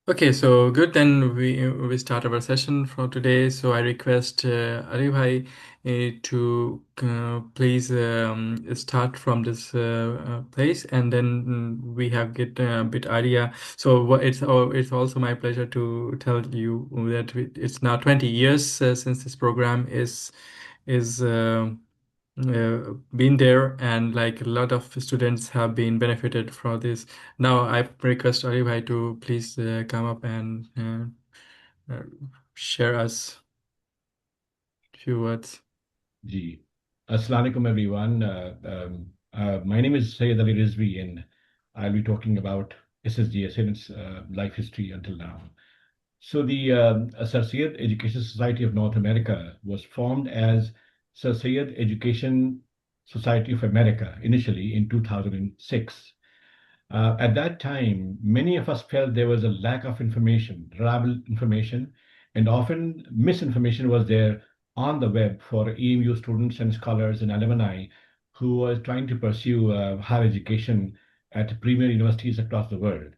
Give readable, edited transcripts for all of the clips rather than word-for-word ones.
Okay, so good. Then we start our session for today. So I request Ali Bhai to please start from this place, and then we have get a bit idea. So it's also my pleasure to tell you that it's now 20 years since this program is been there, and like a lot of students have been benefited from this. Now I request Ali Bhai to please come up and uh, share us few words. Ji. Assalamu alaikum, everyone. My name is Sayyid Ali Rizvi, and I'll be talking about SSGSA and its life history until now. So, the Sir Syed Education Society of North America was formed as Sir Syed Education Society of America initially in 2006. At that time, many of us felt there was a lack of information, reliable information, and often misinformation was there on the web for EMU students and scholars and alumni who were trying to pursue higher education at premier universities across the world.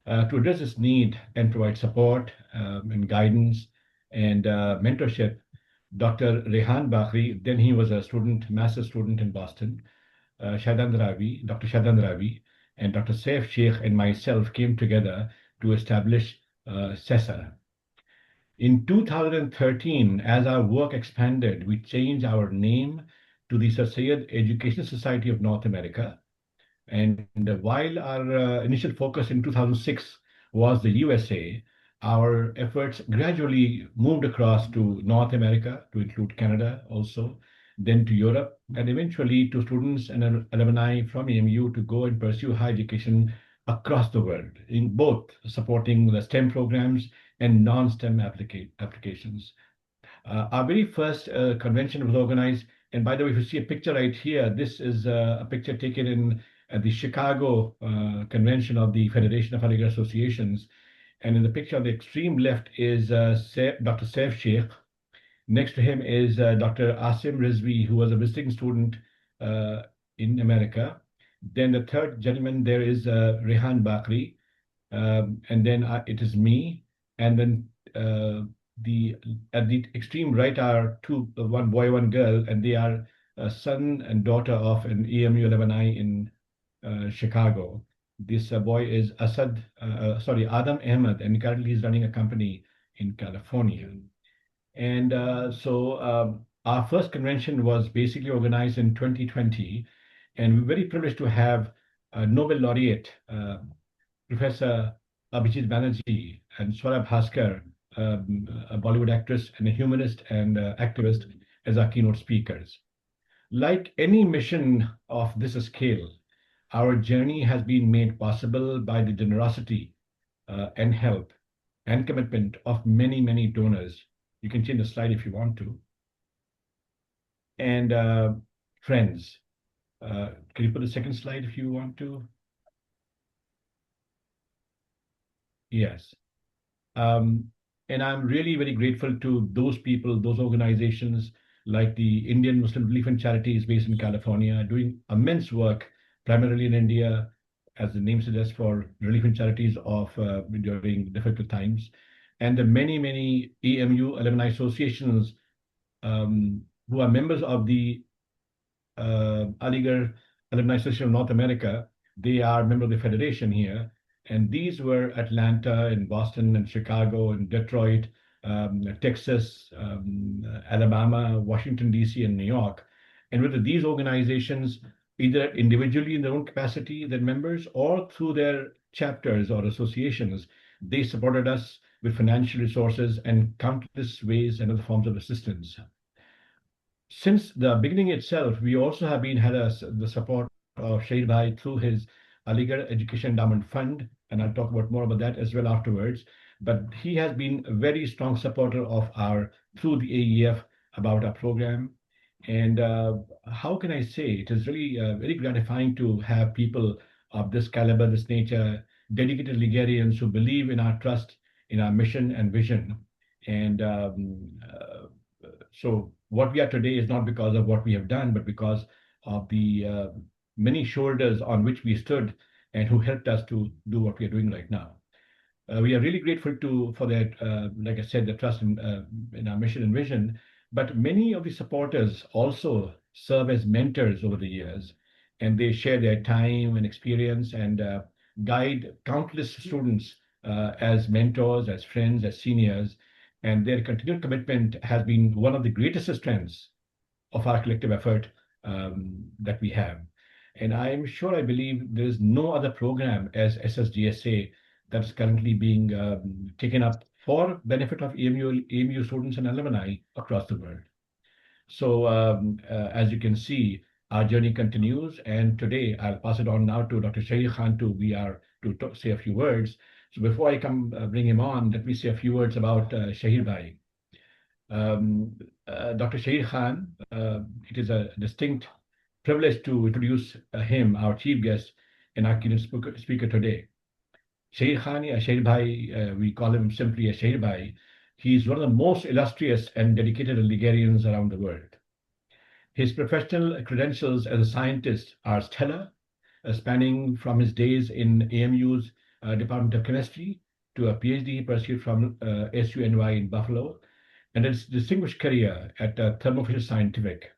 To address this need and provide support and guidance and mentorship, Dr. Rehan Bakri, then he was a student, master's student in Boston, Dr. Shadan Ravi, and Dr. Saif Sheikh and myself came together to establish SESA. In 2013, as our work expanded, we changed our name to the Sir Syed Education Society of North America. And while our initial focus in 2006 was the USA, our efforts gradually moved across to North America, to include Canada also, then to Europe, and eventually to students and alumni from EMU to go and pursue higher education across the world, in both supporting the STEM programs and non-STEM applications. Our very first convention was organized, and by the way, if you see a picture right here, this is a picture taken in at the Chicago convention of the Federation of Allied Associations. And in the picture on the extreme left is Dr. Saif Sheikh. Next to him is Dr. Asim Rizvi, who was a visiting student uh, in America. Then the third gentleman there is Rehan Bakri, and then it is me, and then the at the extreme right are two, one boy, one girl, and they are a son and daughter of an EMU alumni in Chicago. This boy is Adam Ahmed, and currently he's running a company in California. And our first convention was basically organized in 2020, and we're very privileged to have Nobel laureate Professor Abhijit Banerjee and Swarab Bhaskar, a Bollywood actress and a humanist and activist, as our keynote speakers. Like any mission of this scale, our journey has been made possible by the generosity and help and commitment of many, many donors. You can change the slide if you want to. And friends. Can you put the second slide if you want to? Yes. Um, and I'm really very grateful to those people, those organizations like the Indian Muslim Relief and Charities based in California, doing immense work, primarily in India, as the name suggests, for relief and charities of during difficult times, and the many, many EMU alumni associations who are members of the Aligarh Alumni Association of North America. They are member of the federation here, and these were Atlanta and Boston and Chicago and Detroit, Texas, Alabama, Washington, D.C., and New York. And with these organizations, either individually in their own capacity, their members, or through their chapters or associations, they supported us with financial resources and countless ways and other forms of assistance. Since the beginning itself, we also have the support of Shahid Bhai through his Aligarh Education Endowment Fund, and I'll talk about more about that as well afterwards. But he has been a very strong supporter of our through the AEF about our program. And how can I say it is really very gratifying to have people of this caliber, this nature, dedicated Ligarians who believe in our trust, in our mission and vision. And so what we are today is not because of what we have done, but because of the many shoulders on which we stood and who helped us to do what we are doing right now. We are really grateful for that, like I said, the trust in our mission and vision. But many of the supporters also serve as mentors over the years, and they share their time and experience and guide countless students as mentors, as friends, as seniors. And their continued commitment has been one of the greatest strengths of our collective effort that we have. And I'm sure, I believe there is no other program as SSGSA that is currently being taken up for benefit of EMU students and alumni across the world. So as you can see, our journey continues. And today I'll pass it on now to Dr. Shahir Khan to say a few words. So before I come bring him on, let me say a few words about Shahir Bhai. Dr. Shahir Khan, it is a distinct privilege to introduce him, our chief guest, and our keynote speaker today. Shahir Khan, Shahir Bhai, we call him simply a Shahir Bhai. He's one of the most illustrious and dedicated Ligurians around the world. His professional credentials as a scientist are stellar, spanning from his days in AMU's Department of Chemistry to a PhD he pursued from SUNY in Buffalo, and his distinguished career at Thermo Fisher Scientific.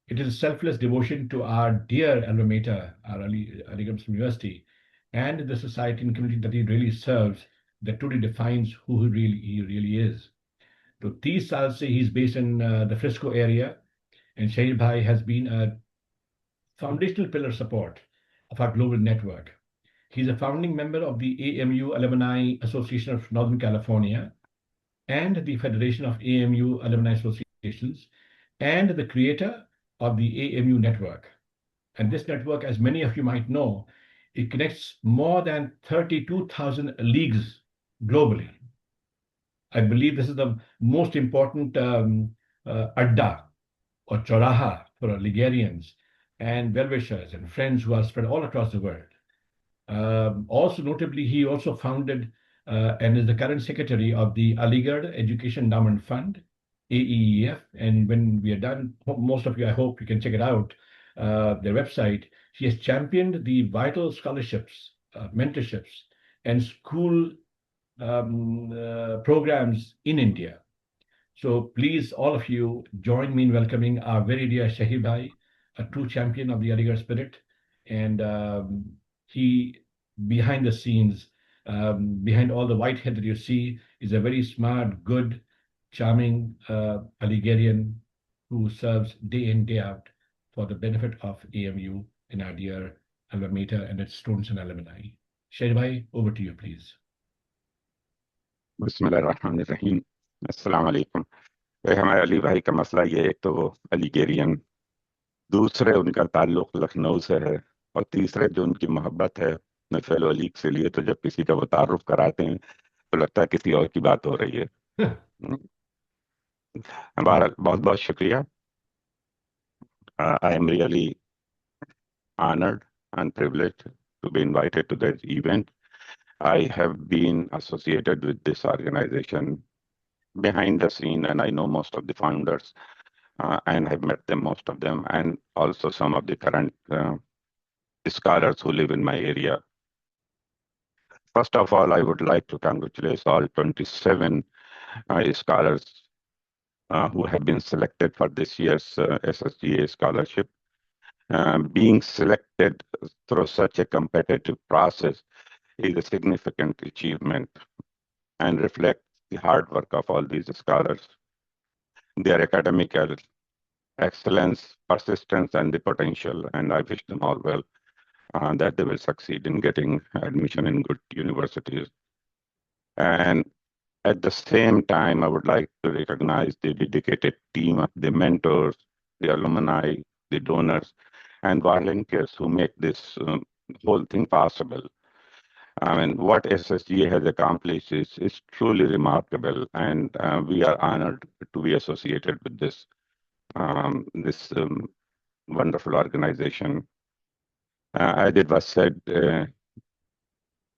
It is a selfless devotion to our dear alma mater, our Ali Muslim University, and the society and community that he really serves that truly defines who he really is. So 30 साल से he's based in the Frisco area, and Shahir Bhai has been a foundational pillar support of our global network. He's a founding member of the AMU Alumni Association of Northern California and the Federation of AMU Alumni Associations, and the creator of the AMU network. And this network, as many of you might know, it connects more than 32,000 leagues globally. I believe this is the most important adda or choraha for Ligurians and well-wishers and friends who are spread all across the world. Also notably, he also founded and is the current secretary of the Aligarh Education Endowment Fund, AEEF. And when we are done, most of you, I hope you can check it out, their website. She has championed the vital scholarships, mentorships, and school programs in India. So please, all of you, join me in welcoming our very dear Shahir Bhai, a true champion of the Aligarh spirit. And he, behind the scenes, behind all the white hair that you see, is a very smart, good, charming Aligarian who serves day in, day out for the benefit of AMU and our dear alma mater and its students and alumni. Shahir Bhai, over to you, please. बिस्मिल्लाहिर्रहमानिर्रहीम अस्सलाम वालेकुम। हमारे अली भाई का मसला ये है, एक तो वो अलीगेरियन, दूसरे उनका ताल्लुक लखनऊ से है, और तीसरे जो उनकी मोहब्बत है अपने फेलो अलीग से लिए, तो जब किसी का वो तारुफ कराते हैं तो लगता है किसी और की बात हो रही है। हमारा बहुत बहुत शुक्रिया। I am really honored and privileged to be invited to this event. I have been associated with this organization behind the scene, and I know most of the founders, and have met them, most of them, and also some of the current scholars who live in my area. First of all, I would like to congratulate all 27 scholars who have been selected for this year's SSGA scholarship. Being selected through such a competitive process is a significant achievement and reflects the hard work of all these scholars, their academic excellence, persistence, and the potential. And I wish them all well, that they will succeed in getting admission in good universities. And at the same time, I would like to recognize the dedicated team of the mentors, the alumni, the donors, and volunteers who make this whole thing possible. I mean, what SSGA has accomplished is truly remarkable, and we are honored to be associated with this wonderful organization. As it was said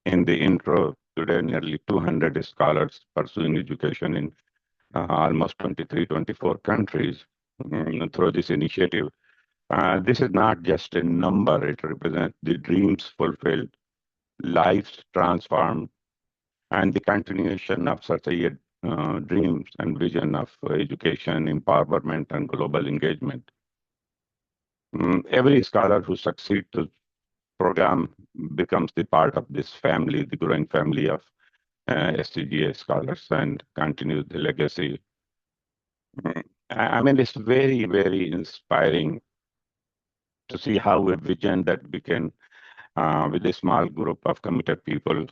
in the intro, today nearly 200 scholars pursuing education in almost 23, 24 countries through this initiative. This is not just a number, it represents the dreams fulfilled, lives transformed, and the continuation of such a dreams and vision of education, empowerment, and global engagement. Every scholar who succeeds to program becomes the part of this family, the growing family of SCGA scholars, and continues the legacy. I mean, it's very, very inspiring to see how a vision that began with a small group of committed people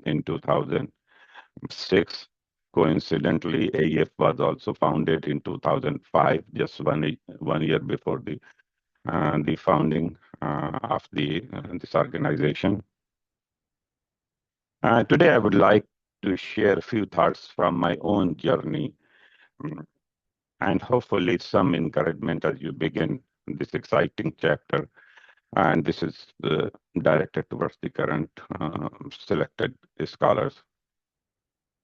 in 2006. Coincidentally, AEF was also founded in 2005, just one year before the founding of this organization. Today, I would like to share a few thoughts from my own journey and hopefully some encouragement as you begin this exciting chapter. And this is directed towards the current selected scholars.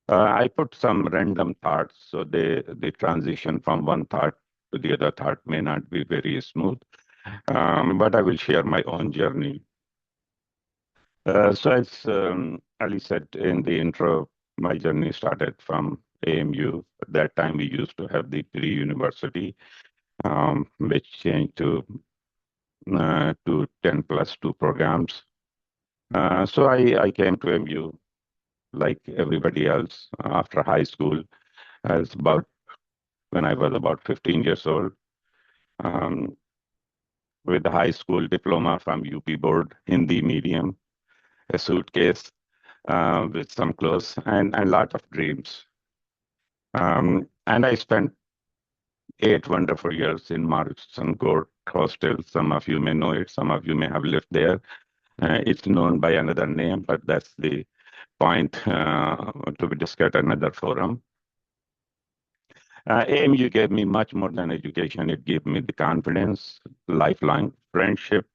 I put some random thoughts, so the transition from one thought to the other thought may not be very smooth, but I will share my own journey. So as Ali said in the intro, my journey started from AMU. At that time, we used to have the pre-university, which changed to 10 plus 2 programs. So I came to AMU like everybody else after high school, as about when I was about 15 years old, um, with the high school diploma from UP Board, Hindi medium, a suitcase with some clothes, and a lot of dreams. And I spent 8 wonderful years in Maruchan Court Hostel. Some of you may know it, some of you may have lived there. It's known by another name, but that's the point to be discussed another forum. AMU gave me much more than education. It gave me the confidence, lifelong friendship,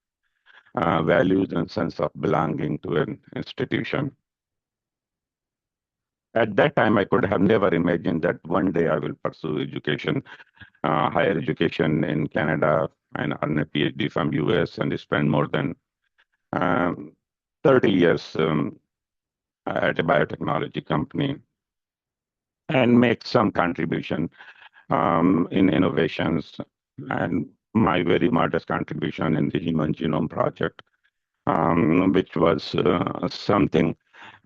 values, and sense of belonging to an institution. At that time, I could have never imagined that one day I will pursue education, higher education in Canada, and earn a PhD from US and spend more than um, 30 years at a biotechnology company and make some contribution in innovations, and my very modest contribution in the Human Genome Project, which was something,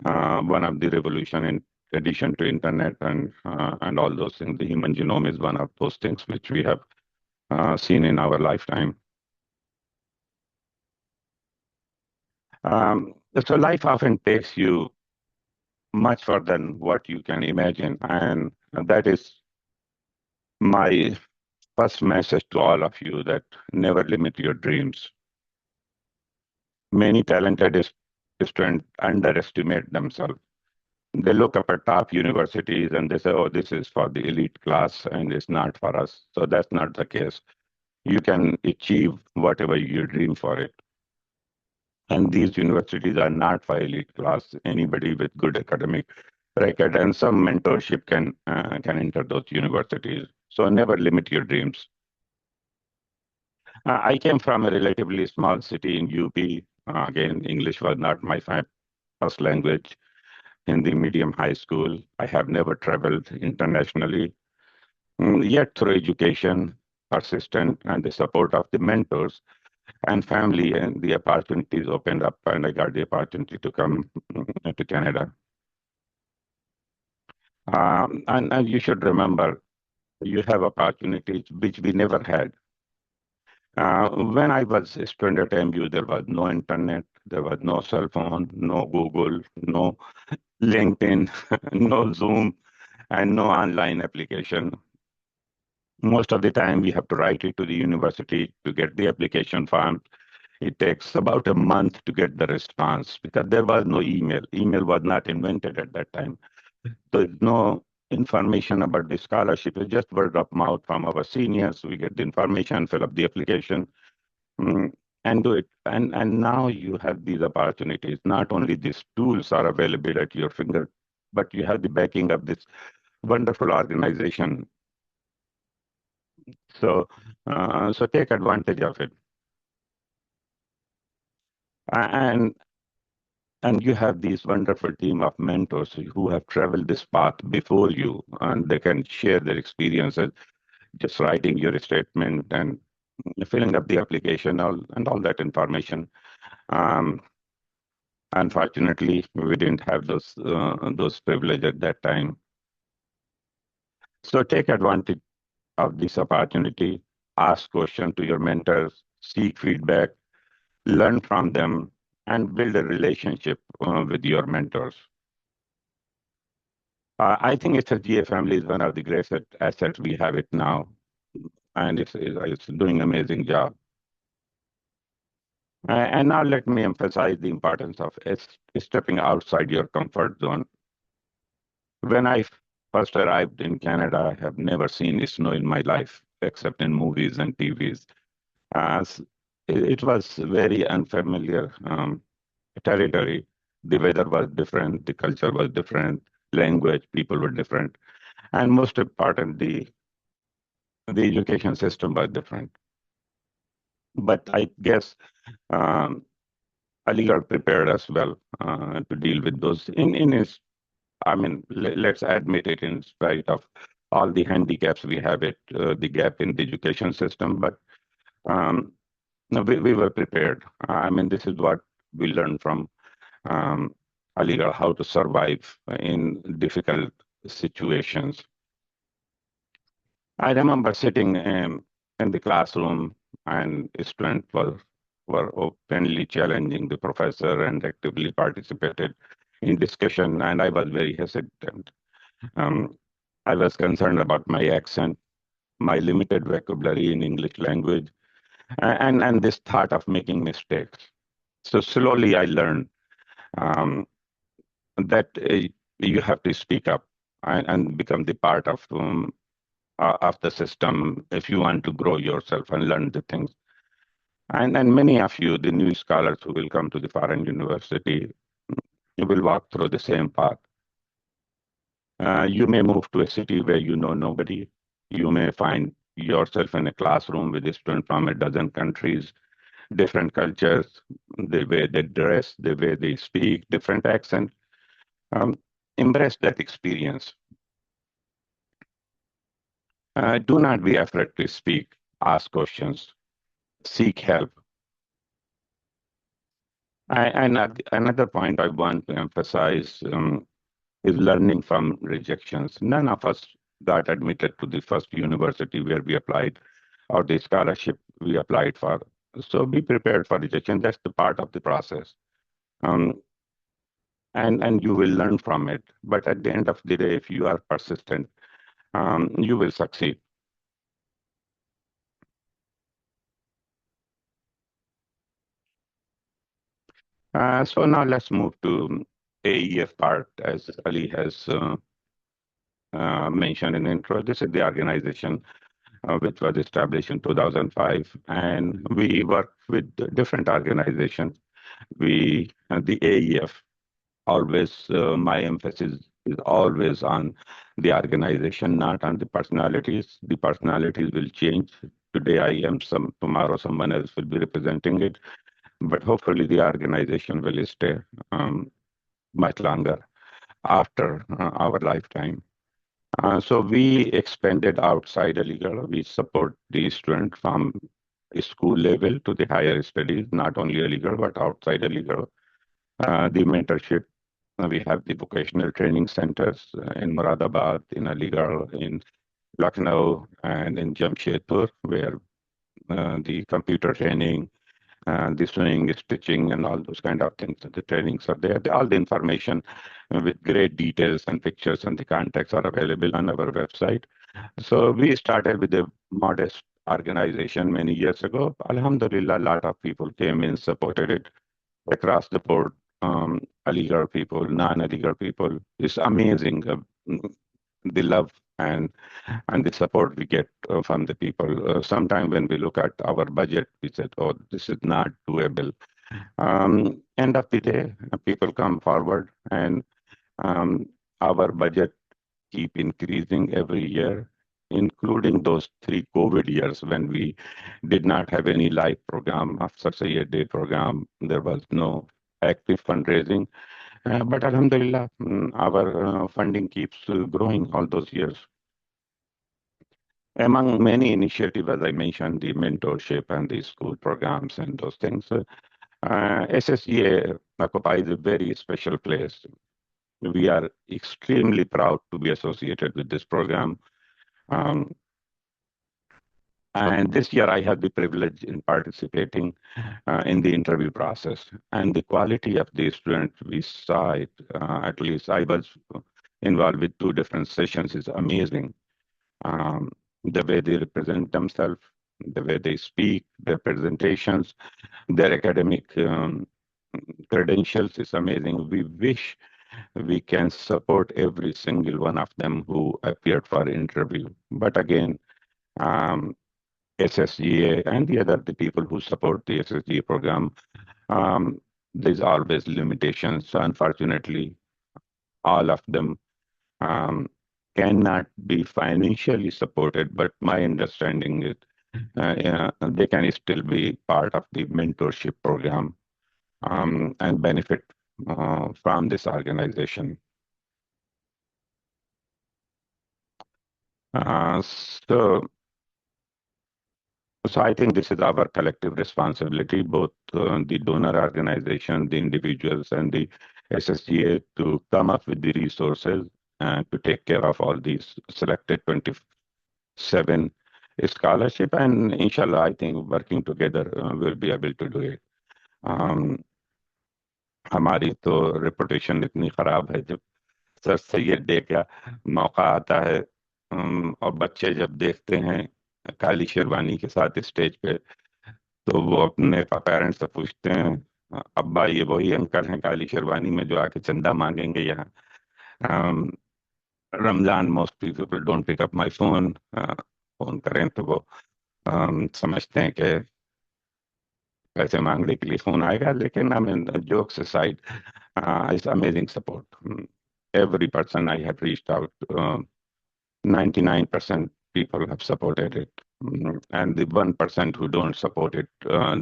one of the revolution in addition to internet and all those things. The human genome is one of those things which we have seen in our lifetime. So life often takes you much further than what you can imagine, and that is my first message to all of you, that never limit your dreams. Many talented students underestimate themselves. They look up at top universities and they say, oh, this is for the elite class and it's not for us. So that's not the case. You can achieve whatever you dream for it. And these universities are not for elite class. Anybody with good academic record and some mentorship can enter those universities. So never limit your dreams. I came from a relatively small city in UP. Again, English was not my first language. In the medium high school, I have never traveled internationally. Yet through education, persistence, and the support of the mentors and family, and the opportunities opened up, and I got the opportunity to come to Canada. And you should remember, you have opportunities which we never had. When I was a student at MU, there was no internet, there was no cell phone, no Google, no LinkedIn, no Zoom, and no online application. Most of the time, we have to write it to the university to get the application form. It takes about a month to get the response because there was no email. Email was not invented at that time. There's no information about the scholarship. It's just word of mouth from our seniors. We get the information, fill up the application, and do it. And now you have these opportunities. Not only these tools are available at your finger, but you have the backing of this wonderful organization So take advantage of it. And you have these wonderful team of mentors who have traveled this path before you, and they can share their experiences, just writing your statement and filling up the application, and all that information. Um, Unfortunately, we didn't have those privileges at that time. So take advantage of this opportunity. Ask questions to your mentors, seek feedback, learn from them, and build a relationship with your mentors. I think SSGA family is one of the greatest assets we have it now, and it's doing an amazing job. And now let me emphasize the importance of stepping outside your comfort zone. When I first arrived in Canada, I have never seen snow in my life, except in movies and TVs. As it was very unfamiliar territory. The weather was different, the culture was different, language, people were different, and most important, the education system was different. But I guess um, Aligarh prepared us well to deal with those. In his, I mean, let's admit it, in spite of all the handicaps we have, the gap in the education system, but um, no, we were prepared. I mean, this is what we learned from Aligarh, how to survive in difficult situations. I remember sitting in the classroom, and students were openly challenging the professor and actively participated in discussion, and I was very hesitant. Um, I was concerned about my accent, my limited vocabulary in English language, and this thought of making mistakes. So slowly I learned um, that you have to speak up and become the part of the system if you want to grow yourself and learn the things. And many of you, the new scholars who will come to the foreign university, you will walk through the same path. You may move to a city where you know nobody. You may find yourself in a classroom with a student from a dozen countries, different cultures, the way they dress, the way they speak, different accent. Um, Embrace that experience. Do not be afraid to speak, ask questions, seek help. Another point I want to emphasize is learning from rejections. None of us got admitted to the first university where we applied or the scholarship we applied for. So be prepared for rejection. That's the part of the process. Um, and you will learn from it. But at the end of the day, if you are persistent, you will succeed. So now let's move to AEF part, as Ali has mentioned in the intro. This is the organization which was established in 2005, and we work with different organizations. The AEF, always, my emphasis is always on the organization, not on the personalities. The personalities will change. Today I am tomorrow someone else will be representing it, but hopefully the organization will stay much longer after our lifetime. So we expanded outside Aligarh. We support the student from school level to the higher studies, not only Aligarh, but outside Aligarh. The mentorship, we have the vocational training centers in Moradabad, in Aligarh, in Lucknow, and in Jamshedpur, where the computer training, the sewing, stitching, and all those kind of things. The trainings are there. All the information with great details and pictures and the contacts are available on our website. So we started with a modest organization many years ago. Alhamdulillah, a lot of people came in, supported it across the board. Aligarh people, non-Aligarh people. It's amazing the love and the support we get from the people. Sometime when we look at our budget, we said, "Oh, this is not doable." End of the day, people come forward, and our budget keep increasing every year. including those 3 COVID years when we did not have any live program, after say a day program. There was no active fundraising. But Alhamdulillah, our funding keeps growing all those years. Among many initiatives, as I mentioned, the mentorship and the school programs and those things, SSGA occupies a very special place. We are extremely proud to be associated with this program. And this year I had the privilege in participating in the interview process. And the quality of the students we saw it, at least I was involved with 2 different sessions, is amazing. The way they represent themselves, the way they speak, their presentations, their academic credentials is amazing. We wish we can support every single one of them who appeared for interview. But again, SSGA and the people who support the SSGA program, there's always limitations. So unfortunately, all of them cannot be financially supported, but my understanding is they can still be part of the mentorship program and benefit from this organization. So I think this is our collective responsibility, both the donor organization, the individuals, and the SSGA to come up with the resources and to take care of all these selected 27 scholarship. And inshallah, I think working together, we'll be able to do it. हमारी तो reputation इतनी खराब है, जब sir Syed day का मौका आता है और बच्चे जब देखते हैं काली शेरवानी के साथ स्टेज पे, तो वो अपने पेरेंट्स से पूछते हैं, अब्बा ये वही अंकल हैं काली शेरवानी में जो आके चंदा मांगेंगे यहाँ? Ramzan most people don't pick up my phone, phone करें तो वो समझते हैं कि पैसे मांगने के लिए फोन आएगा. लेकिन I mean jokes aside, it's amazing support. Every person I have reached out, 99% people have supported it. And the 1% who don't support it,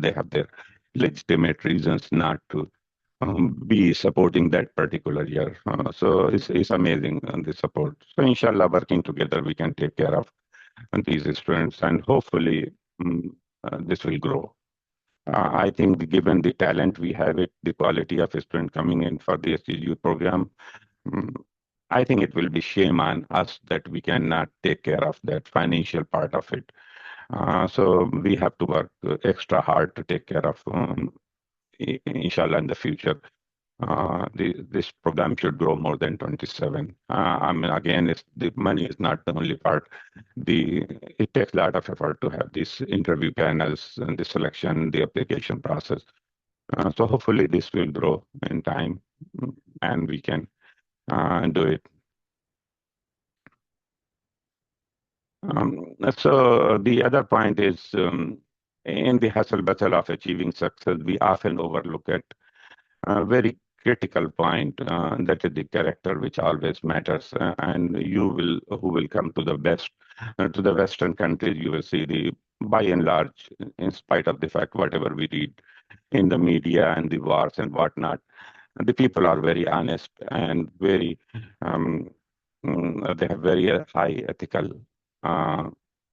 they have their legitimate reasons not to be supporting that particular year. So it's amazing, the support. So inshallah, working together, we can take care of these students, and hopefully this will grow. I think given the talent we have, the quality of student coming in for the SGU program, I think it will be shame on us that we cannot take care of that financial part of it. So we have to work extra hard to take care of, inshallah, in the future. This program should grow more than 27. I mean, again, the money is not the only part. It takes a lot of effort to have these interview panels and the selection, the application process. So hopefully this will grow in time, and we can do it. So the other point is, in the hustle bustle of achieving success, we often overlook at a very critical point, that is the character, which always matters. And who will come to the to the Western countries, you will see by and large, in spite of the fact whatever we read in the media and the wars and whatnot, the people are very honest and very, they have very high ethical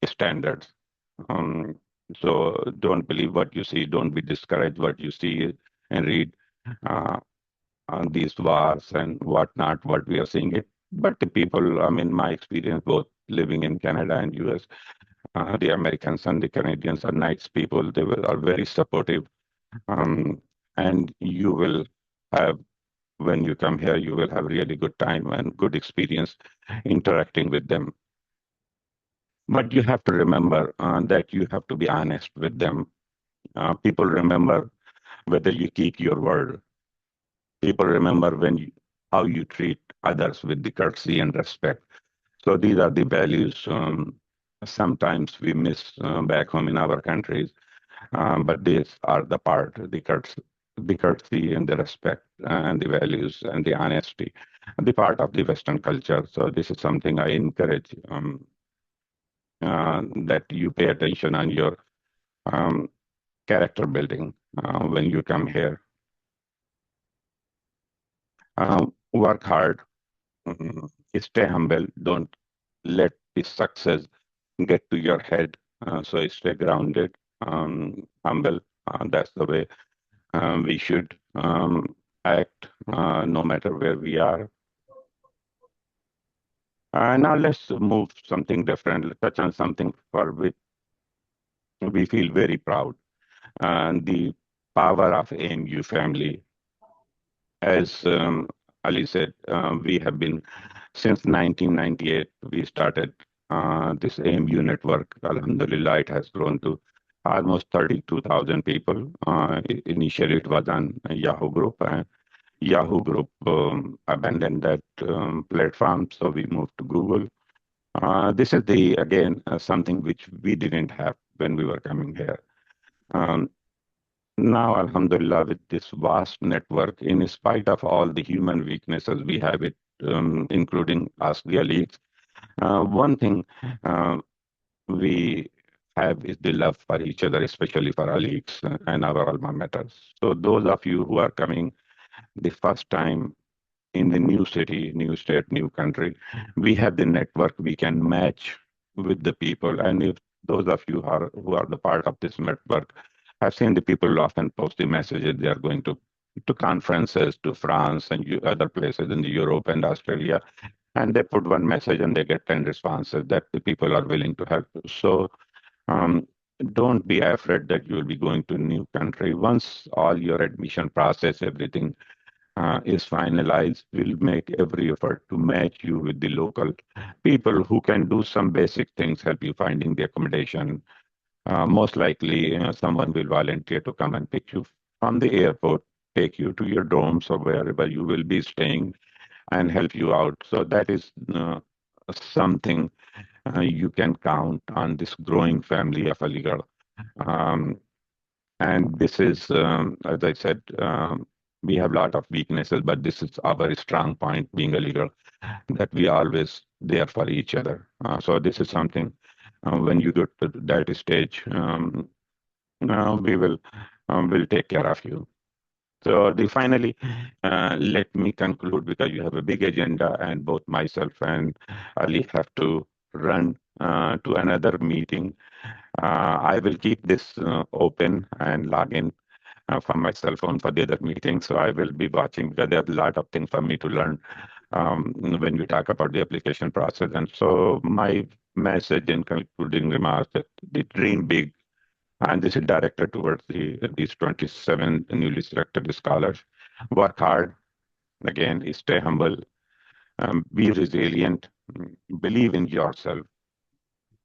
standards. So don't believe what you see, don't be discouraged what you see and read on these wars and whatnot, what we are seeing it. But the people, I mean, my experience both living in Canada and US, the Americans and the Canadians are nice people. They are very supportive. And you will have, when you come here, you will have really good time and good experience interacting with them. But you have to remember that you have to be honest with them. People remember whether you keep your word. People remember how you treat others with the courtesy and respect. So these are the values sometimes we miss back home in our countries. But these are the part, the courtesy and the respect and the values and the honesty, the part of the Western culture. So this is something I encourage that you pay attention on your um, character building when you come here. Work hard, stay humble, don't let the success get to your head. So stay grounded, humble. That's the way we should act no matter where we are. Now let's move something different. Let's touch on something for which we feel very proud. The power of AMU family. As Ali said, we have been since 1998. We started this AMU network. Alhamdulillah, it has grown to almost 32,000 people. Initially, it was on Yahoo Group. Yahoo Group abandoned that platform, so we moved to Google. This is the again something which we didn't have when we were coming here. Um, Now, Alhamdulillah, with this vast network, in spite of all the human weaknesses we have it, including us, the elites, one thing uh, we have is the love for each other, especially for elites and our alma maters. So those of you who are coming the first time in the new city, new state, new country, we have the network we can match with the people. And if those of you who are the part of this network, I've seen the people often post the messages they are going to conferences to France and other places in Europe and Australia, and they put one message and they get 10 responses that the people are willing to help. So um, don't be afraid that you will be going to a new country. Once all your admission process, everything is finalized, we'll make every effort to match you with the local people who can do some basic things, help you finding the accommodation. Most likely, someone will volunteer to come and pick you from the airport, take you to your dorms or wherever you will be staying, and help you out. So that is something you can count on this growing family of Aligarh. Um, and this is, as I said, we have a lot of weaknesses, but this is our strong point being a leader, that we are always there for each other. So this is something when you get to that stage, we will take care of you. So finally, let me conclude because you have a big agenda, and both myself and Ali have to run to another meeting. I will keep this open and log in from my cell phone for the other meeting. So I will be watching because there's a lot of things for me to learn when we talk about the application process. And so my message in concluding remarks that the dream big, and this is directed towards these 27 newly selected scholars. Work hard, again, stay humble, be resilient, believe in yourself.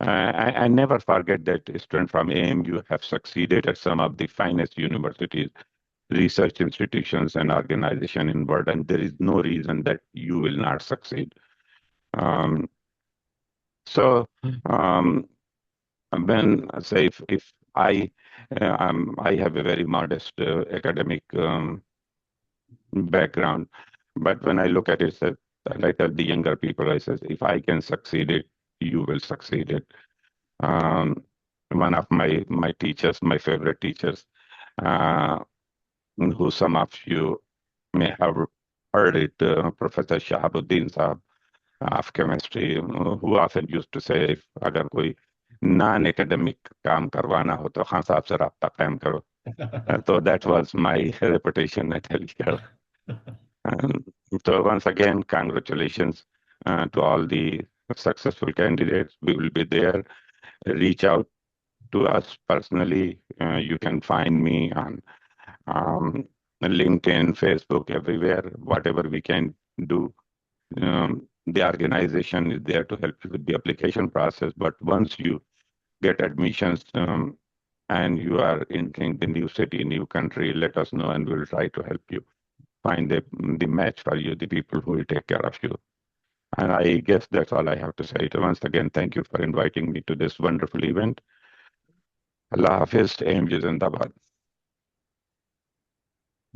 I never forget that students from AMU have succeeded at some of the finest universities, research institutions, and organizations in the world, and there is no reason that you will not succeed. Um, so, when say if I have a very modest academic background, but when I look at it, and I tell the younger people, I says, if I can succeed it, you will succeed it. Um, One of my teachers, my favorite teachers, uh, who some of you may have heard it, Professor Shahabuddin Saab of chemistry, who often used to say, if अगर कोई non-academic काम करवाना हो तो खान साहब से राब्ता कायम करो. So that was my reputation at Healthcare. Um, so once again, congratulations to all the successful candidates. We will be there. Reach out to us personally. You can find me on um, LinkedIn, Facebook, everywhere. Whatever we can do. The organization is there to help you with the application process. But once you get admissions and you are entering the new city, new country, let us know and we'll try to help you find the match for you, the people who will take care of you. And I guess that's all I have to say. So once again, thank you for inviting me to this wonderful event. Allah Hafiz, AMG Zindabad.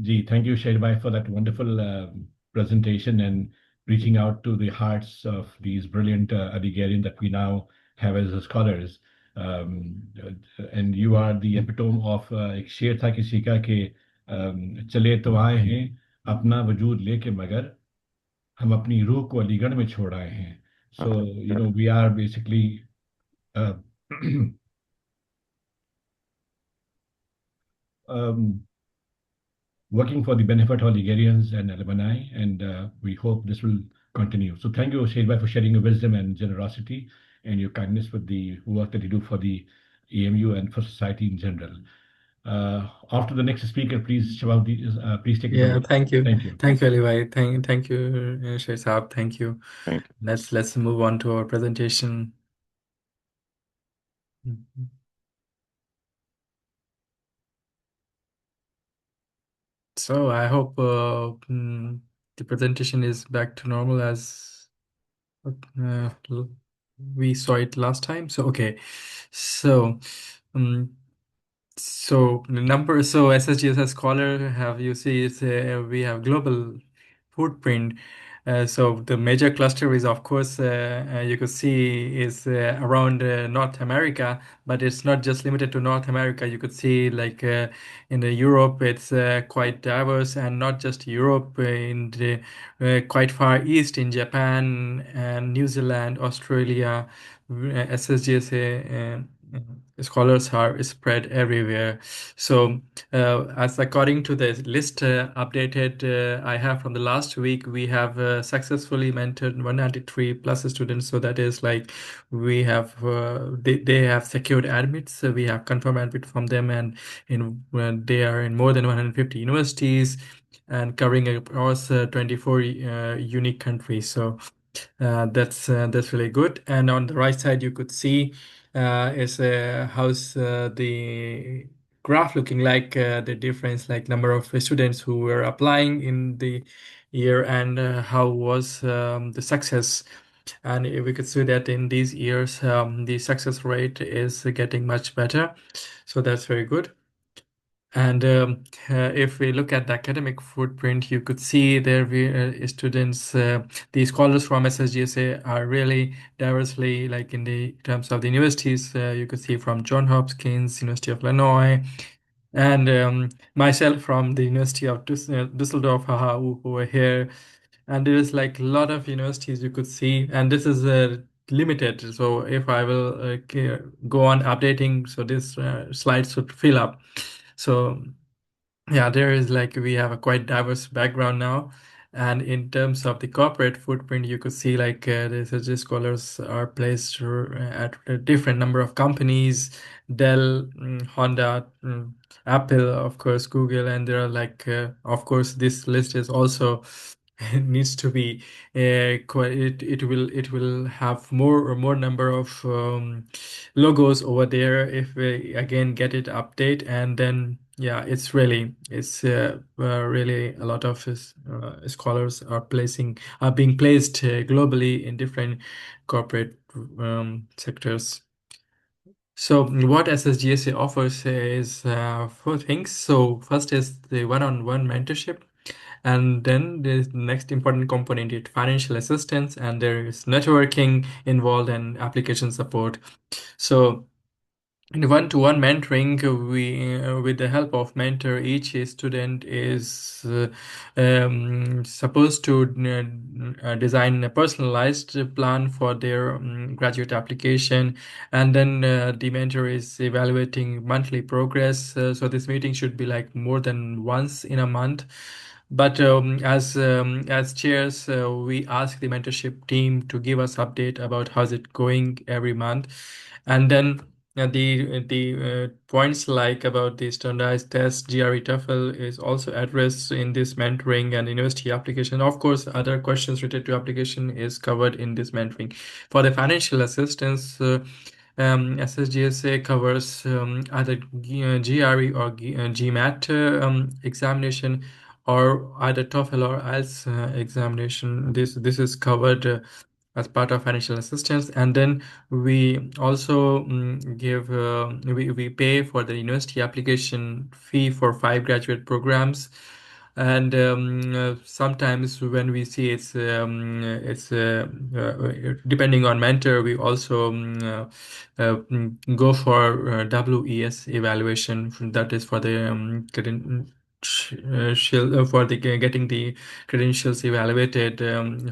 Gee, thank you, Shahid for that wonderful presentation and reaching out to the hearts of these brilliant Adigarian that we now have as scholars. And you are the epitome of एक शेर था किसी का कि चले तो आए हैं अपना वजूद लेके मगर हम अपनी रूह को अलीगढ़ में छोड़ आए हैं. So we are basically uh, um, working for the benefit of Ligerians and alumni, and we hope this will continue. So thank you, Shehbhai, for sharing your wisdom and generosity and your kindness with the work that you do for the EMU and for society in general. After the next speaker, please, Shabab, please take it Yeah, away. thank you. Thank you. Thank you, Levi. Thank you, Shay Saab. Thank you. Thank you. Let's move on to our presentation. Mhm. So I hope the presentation is back to normal as uh, l- we saw it last time. So okay, so um, so SSGSA Scholar have you see it's we have global footprint. So the major cluster is of course you could see is around North America, but it's not just limited to North America. You could see like in the Europe it's quite diverse, and not just Europe in the quite far east in Japan and New Zealand, Australia. SSGSA scholars are spread everywhere. So, as according to the list updated I have from the last week, we have successfully mentored 193 plus students. So that is like we have they have secured admits. So we have confirmed admit from them, and they are in more than 150 universities and covering across 24 unique countries. So that's really good. And on the right side, you could see is how's the graph looking like, the difference, like number of students who were applying in the year, and how was the success. And we could see that in these years, the success rate is getting much better. So that's very good. And if we look at the academic footprint, you could see there students, the scholars from SSGSA are really diversely, like in the terms of the universities, you could see from John Hopkins, University of Illinois, and myself from the University of Düsseldorf, haha, who were here. And there is like a lot of universities you could see, and this is limited. So if I will go on updating, so this slide should fill up. So yeah, there is like we have a quite diverse background now. And in terms of the corporate footprint, you could see like the SSG scholars are placed at a different number of companies, Dell, Honda, Apple, of course, Google, and there are like, of course, this list is also needs to be quite, it will have more number of logos over there if we again get it update. And then yeah, it's really a lot of scholars are being placed globally in different corporate sectors. So what SSGSA offers is four things. So first is the one-on-one mentorship, and then the next important component is financial assistance, and there is networking involved and application support. So in one-to-one mentoring, with the help of mentor, each student is supposed to design a personalized plan for their graduate application, and then the mentor is evaluating monthly progress. So this meeting should be like more than once in a month. But as chairs, we ask the mentorship team to give us update about how's it going every month, and then the points like about the standardized test, GRE, TOEFL is also addressed in this mentoring, and university application. Of course, other questions related to application is covered in this mentoring. For the financial assistance, SSGSA covers either GRE or GMAT examination, or either TOEFL or IELTS examination. This is covered as part of financial assistance. And then we also we pay for the university application fee for 5 graduate programs. And sometimes when we see depending on mentor, we also go for WES evaluation. That is for the for the getting the credentials evaluated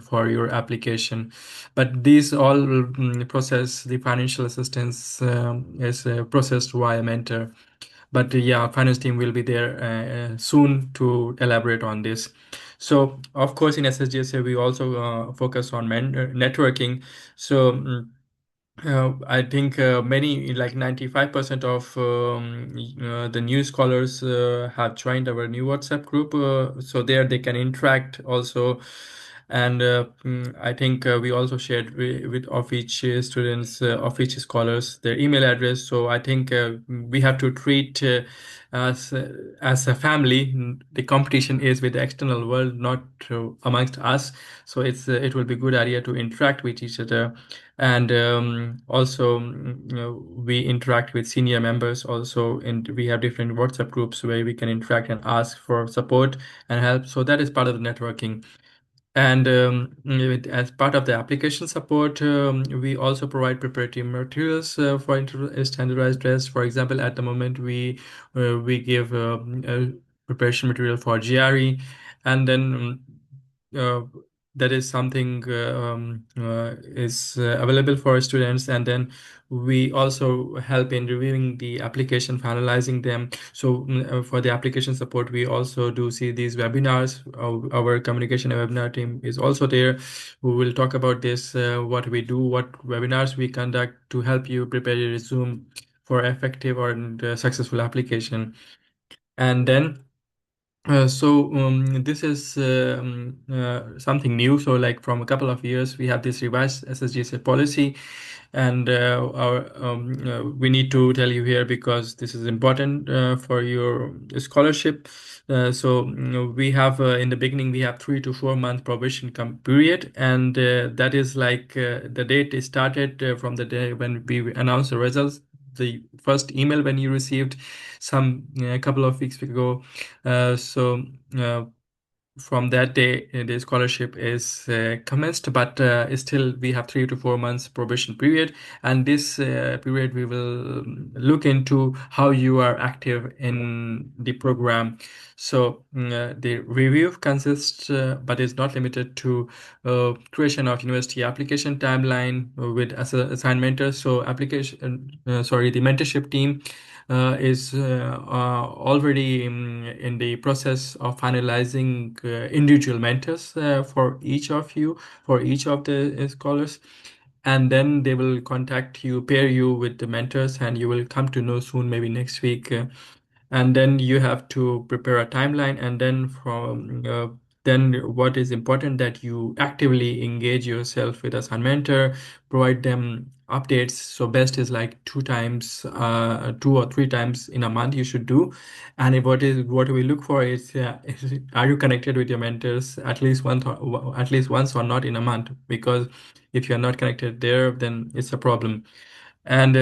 for your application. But these all process, the financial assistance is processed via mentor. But yeah, finance team will be there soon to elaborate on this. So of course in SSGSA we also focus on networking. So I think many, like 95% of the new scholars have joined our new WhatsApp group. So there they can interact also. And I think we also shared with of each students, of each scholars, their email address. So I think we have to treat as a family. The competition is with the external world, not amongst us. So it will be good idea to interact with each other. And also we interact with senior members also, and we have different WhatsApp groups where we can interact and ask for support and help. So that is part of the networking. And as part of the application support, we also provide preparatory materials for standardized tests. For example, at the moment, we give preparation material for GRE, and then uh, that is something is available for students. And then we also help in reviewing the application, finalizing them. So for the application support, we also do see these webinars. Our communication and webinar team is also there, who will talk about this, what we do, what webinars we conduct to help you prepare your resume for effective or successful application. And then this is something new. So like from a couple of years, we have this revised SSGSA policy, and we need to tell you here because this is important for your scholarship. We have in the beginning we have 3 to 4 month probation period, and that is like the date is started from the day when we announce the results. The first email when you received some a couple of weeks ago. Uh, so uh, from that day, the scholarship is commenced, but still we have 3 to 4 months probation period. And this period, we will look into how you are active in the program. So the review consists, but is not limited to creation of university application timeline with assignmenters. So the mentorship team is already in the process of finalizing individual mentors for each of you, for each of the scholars. And then they will contact you, pair you with the mentors, and you will come to know soon, maybe next week. And then you have to prepare a timeline. And then then what is important that you actively engage yourself with a mentor, provide them updates. So best is like 2 times, 2 or 3 times in a month you should do. And what we look for is, are you connected with your mentors at least once or not in a month? Because if you're not connected there, then it's a problem. And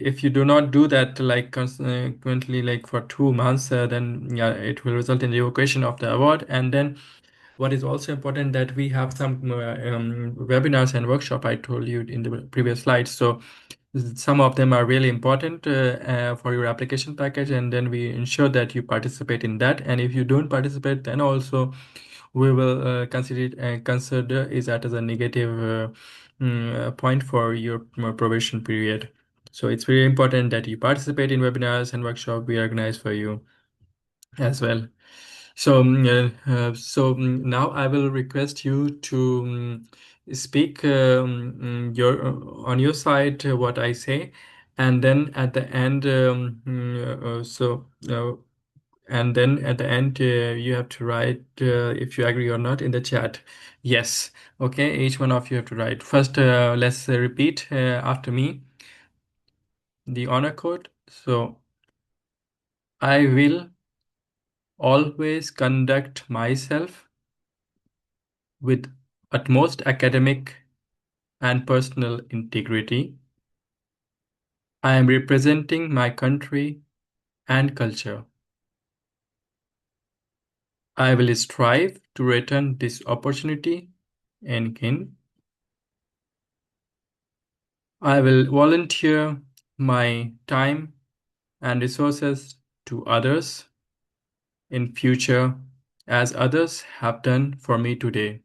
if you do not do that like consequently, like for 2 months, then yeah, it will result in the revocation of the award. And then what is also important that we have some webinars and workshop I told you in the previous slides. So some of them are really important for your application package, and then we ensure that you participate in that. And if you don't participate, then also we will consider is that as a negative point for your probation period. So it's very important that you participate in webinars and workshop we organize for you as well. So, now I will request you to speak your on your side what I say, and then at the end, and then at the end, you have to write if you agree or not in the chat. Yes. Okay. Each one of you have to write. First, let's repeat after me the honor code. So, I will always conduct myself with utmost academic and personal integrity. I am representing my country and culture. I will strive to return this opportunity and again. I will volunteer my time and resources to others in future as others have done for me today.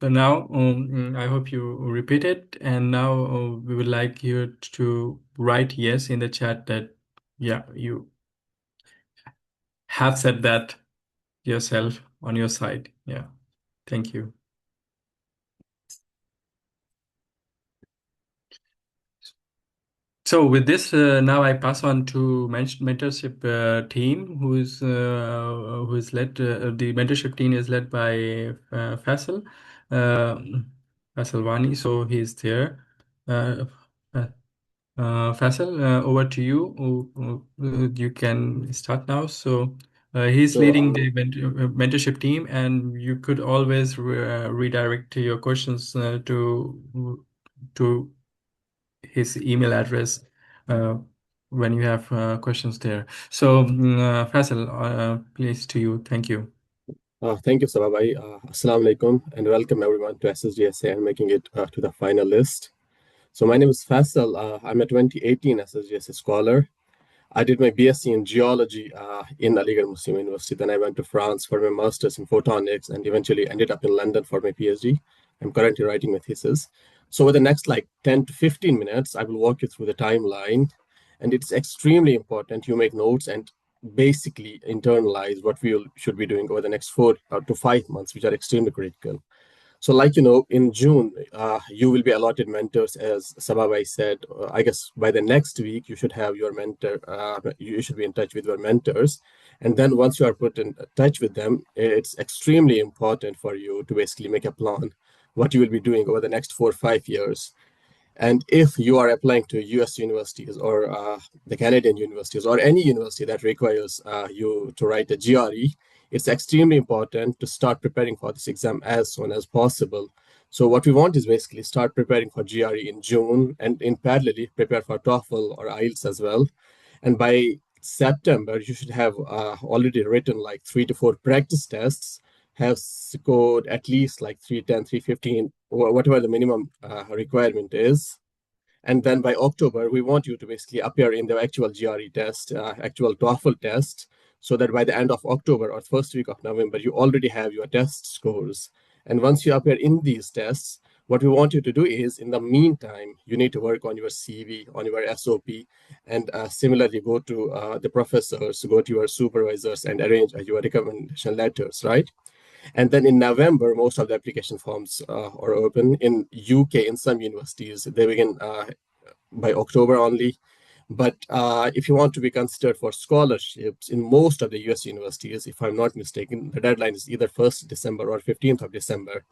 So now, I hope you repeat it, and now we would like you to write yes in the chat that, yeah, you have said that yourself on your side. Yeah, thank you. So with this, now I pass on to mentorship team, who is led. The mentorship team is led by Faisal, uh, Faisal Wani. So he's there. Uh, uh, Faisal, over to you. You can start now. So he's So, leading the mentorship team, and you could always redirect your questions to his email address uh, when you have questions there. So, Faisal, please to you. Thank you. thank you, Sababai. Assalamu alaikum, and welcome everyone to SSGSA and making it to the final list. So, my name is Faisal. I'm a 2018 SSGSA scholar. I did my BSc in geology in Aligarh Muslim University. Then I went to France for my master's in photonics and eventually ended up in London for my PhD. I'm currently writing my thesis. So, over the next like 10 to 15 minutes, I will walk you through the timeline. And it's extremely important you make notes and basically internalize what we should be doing over the next 4 to 5 months, which are extremely critical. So, like in June, you will be allotted mentors, as Sababai said. I guess by the next week, you should have your mentor. You should be in touch with your mentors, and then once you are put in touch with them, it's extremely important for you to basically make a plan what you will be doing over the next 4 or 5 years. And if you are applying to US universities or the Canadian universities or any university that requires you to write a GRE, it's extremely important to start preparing for this exam as soon as possible. So what we want is basically start preparing for GRE in June and in parallelly prepare for TOEFL or IELTS as well. And by September, you should have already written like 3 to 4 practice tests, have scored at least like 310, 315, or whatever the minimum requirement is. And then by October, we want you to basically appear in the actual GRE test, actual TOEFL test, so that by the end of October or first week of November, you already have your test scores. And once you appear in these tests, what we want you to do is, in the meantime, you need to work on your CV, on your SOP, and similarly go to the professors, go to your supervisors, and arrange your recommendation letters, right? And then in November, most of the application forms are open. In UK, in some universities, they begin by October only. But if you want to be considered for scholarships in most of the US universities, if I'm not mistaken, the deadline is either 1st December or 15th of December.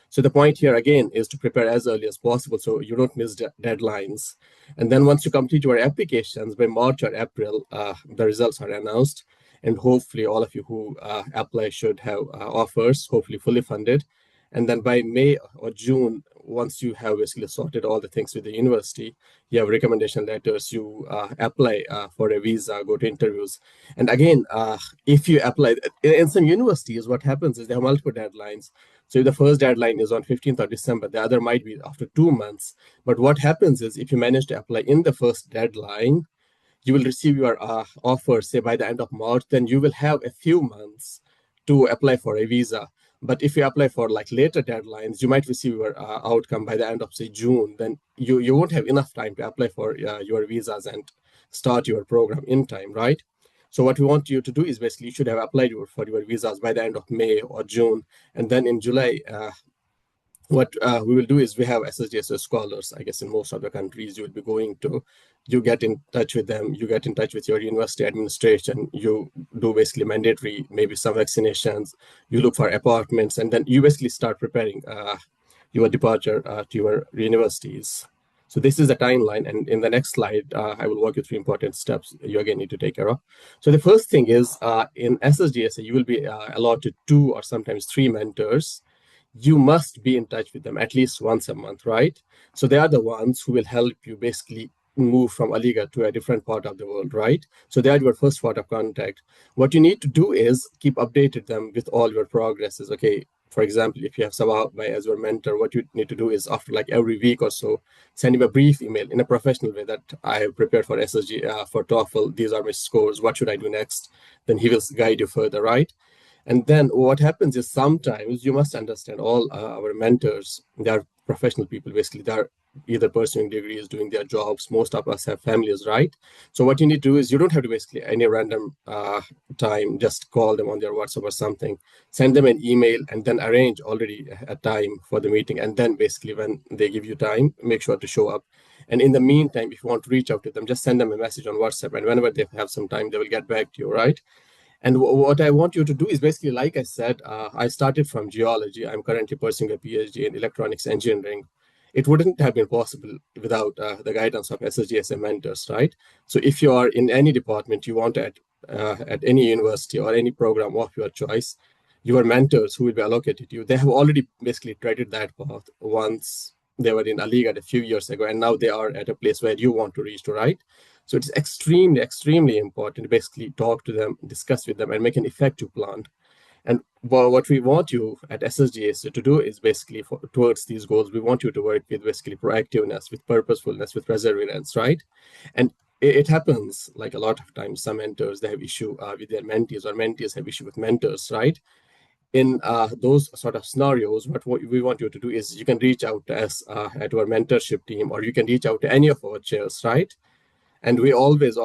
So the point here again is to prepare as early as possible so you don't miss deadlines. And then once you complete your applications by March or April, the results are announced. And hopefully all of you who apply should have offers, hopefully fully funded. And then by May or June, once you have basically sorted all the things with the university, you have recommendation letters, you apply for a visa, go to interviews. And again, if you apply in some universities, what happens is they have multiple deadlines. So if the first deadline is on 15th of December, the other might be after 2 months. But what happens is if you manage to apply in the first deadline, you will receive your offer, say by the end of March, then you will have a few months to apply for a visa. But if you apply for like later deadlines, you might receive your outcome by the end of say June. Then you won't have enough time to apply for your visas and start your program in time, right? So what we want you to do is basically you should have applied for your visas by the end of May or June, and then in July, what we will do is we have SSGSA scholars, I guess, in most of the countries you will be going to. You get in touch with them, you get in touch with your university administration, you do basically mandatory, maybe some vaccinations, you look for apartments, and then you basically start preparing your departure to your universities. So this is the timeline, and in the next slide, I will walk you through important steps you again need to take care of. So the first thing is in SSGSA, you will be allotted 2 or sometimes 3 mentors. You must be in touch with them at least once a month, right? So they are the ones who will help you basically move from Aligarh to a different part of the world, right? So they are your first point of contact. What you need to do is keep updated them with all your progresses. Okay, for example, if you have Sabah as your mentor, what you need to do is after like every week or so, send him a brief email in a professional way that I have prepared for SSG, for TOEFL. These are my scores. What should I do next? Then he will guide you further, right? And then what happens is sometimes you must understand all our mentors, they are professional people, basically. They're either pursuing degrees, doing their jobs. Most of us have families, right? So what you need to do is you don't have to basically any random time, just call them on their WhatsApp or something, send them an email and then arrange already a time for the meeting. And then basically when they give you time, make sure to show up. And in the meantime, if you want to reach out to them, just send them a message on WhatsApp. And whenever they have some time, they will get back to you, right? And what I want you to do is basically, like I said, I started from geology. I'm currently pursuing a PhD in electronics engineering. It wouldn't have been possible without the guidance of SSGSA mentors, right? So if you are in any department you want at any university or any program of your choice, your mentors who will be allocated to you, they have already basically treaded that path once they were in Aligarh a few years ago, and now they are at a place where you want to reach to, right? So it's extremely, extremely important to basically talk to them, discuss with them, and make an effective plan. And what we want you at SSGS to do is basically towards these goals, we want you to work with basically proactiveness, with purposefulness, with perseverance, right? And it happens like a lot of times, some mentors, they have issue with their mentees or mentees have issue with mentors, right? In those sort of scenarios, what we want you to do is you can reach out to us at our mentorship team, or you can reach out to any of our chairs, right? And we always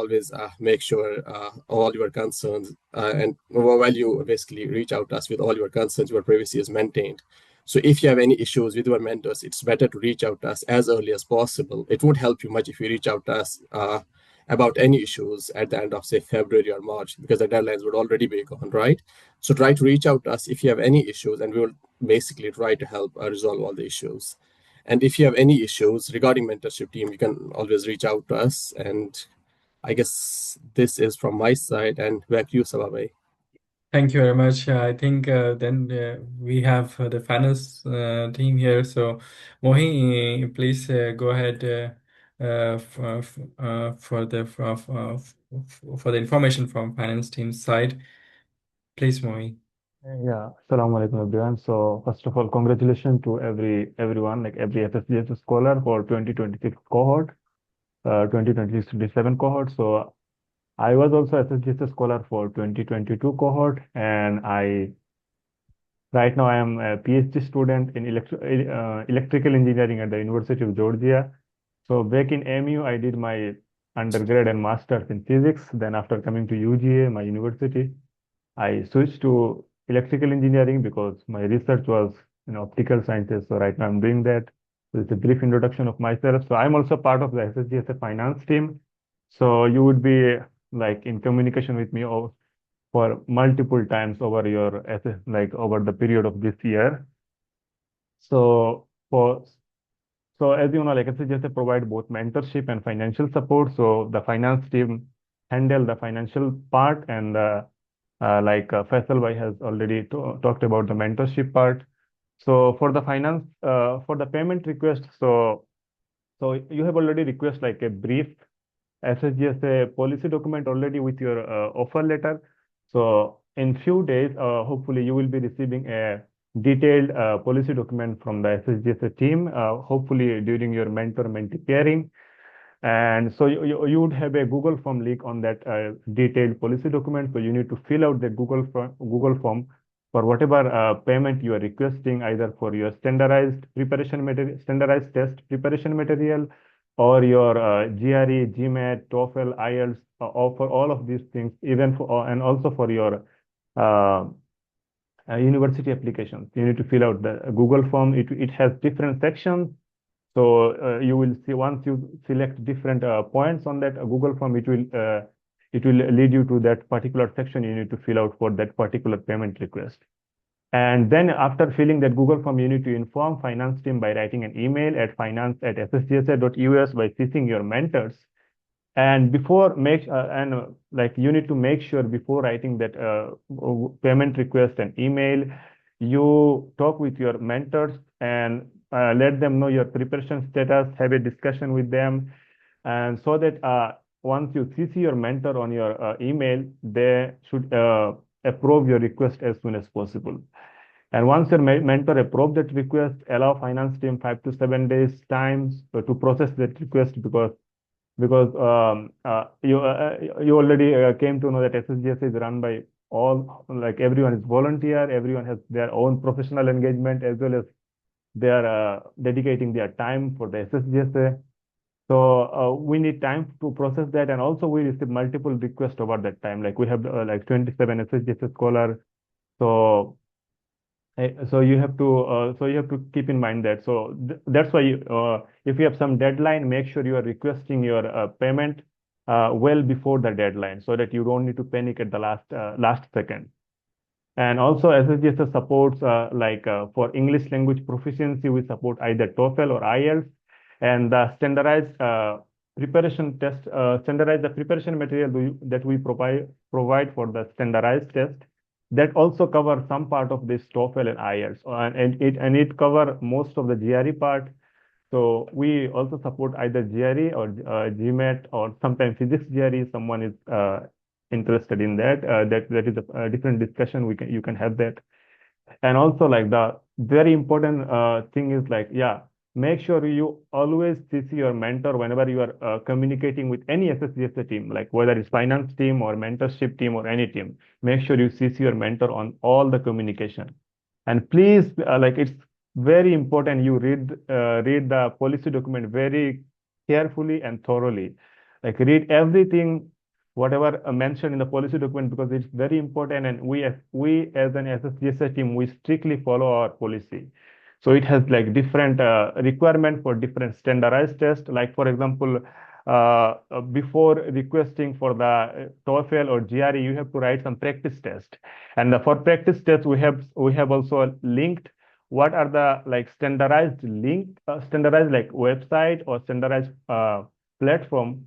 make sure all your concerns and while you basically reach out to us with all your concerns, your privacy is maintained. So if you have any issues with your mentors, it's better to reach out to us as early as possible. It won't help you much if you reach out to us about any issues at the end of, say, February or March, because the deadlines would already be gone, right? So try to reach out to us if you have any issues, and we will basically try to help resolve all the issues. And if you have any issues regarding mentorship team, you can always reach out to us. And I guess this is from my side. And back to you, Sababai. Thank you very much. I think then we have the finance team here. So, Mohi, please go ahead for the information from finance team side. Please, Mohi. Yeah, Assalamu alaikum everyone. So first of all, congratulations to everyone, like every FSGS scholar for 2026 cohort, 2027 cohort. So I was also SSGS scholar for 2022 cohort, and right now I am a PhD student in electrical engineering at the University of Georgia. So back in MU, I did my undergrad and master's in physics. Then after coming to UGA, my university, I switched to electrical engineering because my research was in optical sciences. So right now I'm doing that. So it's a brief introduction of myself. So I'm also part of the SSGSA finance team. So you would be like in communication with me for multiple times over your like over the period of this year. So for so as you know, like SSGSA provide both mentorship and financial support. So the finance team handle the financial part, and Faisal Bhai has already talked about the mentorship part. So for the finance, for the payment request, so you have already request like a brief SSGSA policy document already with your offer letter. So in few days, hopefully you will be receiving a detailed policy document from the SSGSA team, hopefully during your mentor-mentee pairing. And so you would have a Google form link on that detailed policy document. So you need to fill out the Google form for whatever payment you are requesting, either for your standardized preparation material, standardized test preparation material, or your GRE, GMAT, TOEFL, IELTS, or for all of these things, even for and also for your uh, university applications. You need to fill out the Google form. It has different sections, so you will see once you select different points on that Google form, it will lead you to that particular section you need to fill out for that particular payment request. And then after filling that Google form, you need to inform finance team by writing an email at finance@ssgsa.us by CCing your mentors. And before make and like you need to make sure before writing that payment request and email, you talk with your mentors and let them know your preparation status, have a discussion with them, And so that once you CC your mentor on your email, they should approve your request as soon as possible. And once your mentor approves that request, allow finance team 5 to 7 days time to process that request, because you already came to know that SSGS is run by all, like everyone is volunteer, everyone has their own professional engagement, as well as they are dedicating their time for the SSGSA. So we need time to process that, and also we receive multiple requests over that time. Like we have like 27 SSGSA scholar. So so you have to keep in mind that. So that's why if you have some deadline, make sure you are requesting your payment well before the deadline, so that you don't need to panic at the last second. And also SSGSA supports for English language proficiency, we support either TOEFL or IELTS, and the standardized the preparation material that we provide for the standardized test, that also covers some part of this TOEFL and IELTS, and it cover most of the GRE part. So we also support either GRE or GMAT, or sometimes physics GRE. Someone is interested in that. That is a different discussion. You can have that. And also, like, the very important thing is, like, yeah, make sure you always CC your mentor whenever you are communicating with any SSGSA team, like whether it's finance team or mentorship team or any team. Make sure you CC your mentor on all the communication. And please, like, it's very important you read the policy document very carefully and thoroughly. Like, read everything, whatever mentioned in the policy document, because it's very important. And we as an SSGSA team, we strictly follow our policy. So it has like different requirement for different standardized tests. Like, for example, before requesting for the TOEFL or GRE, you have to write some practice test. And for practice test, we have also linked what are the like standardized like website or standardized platform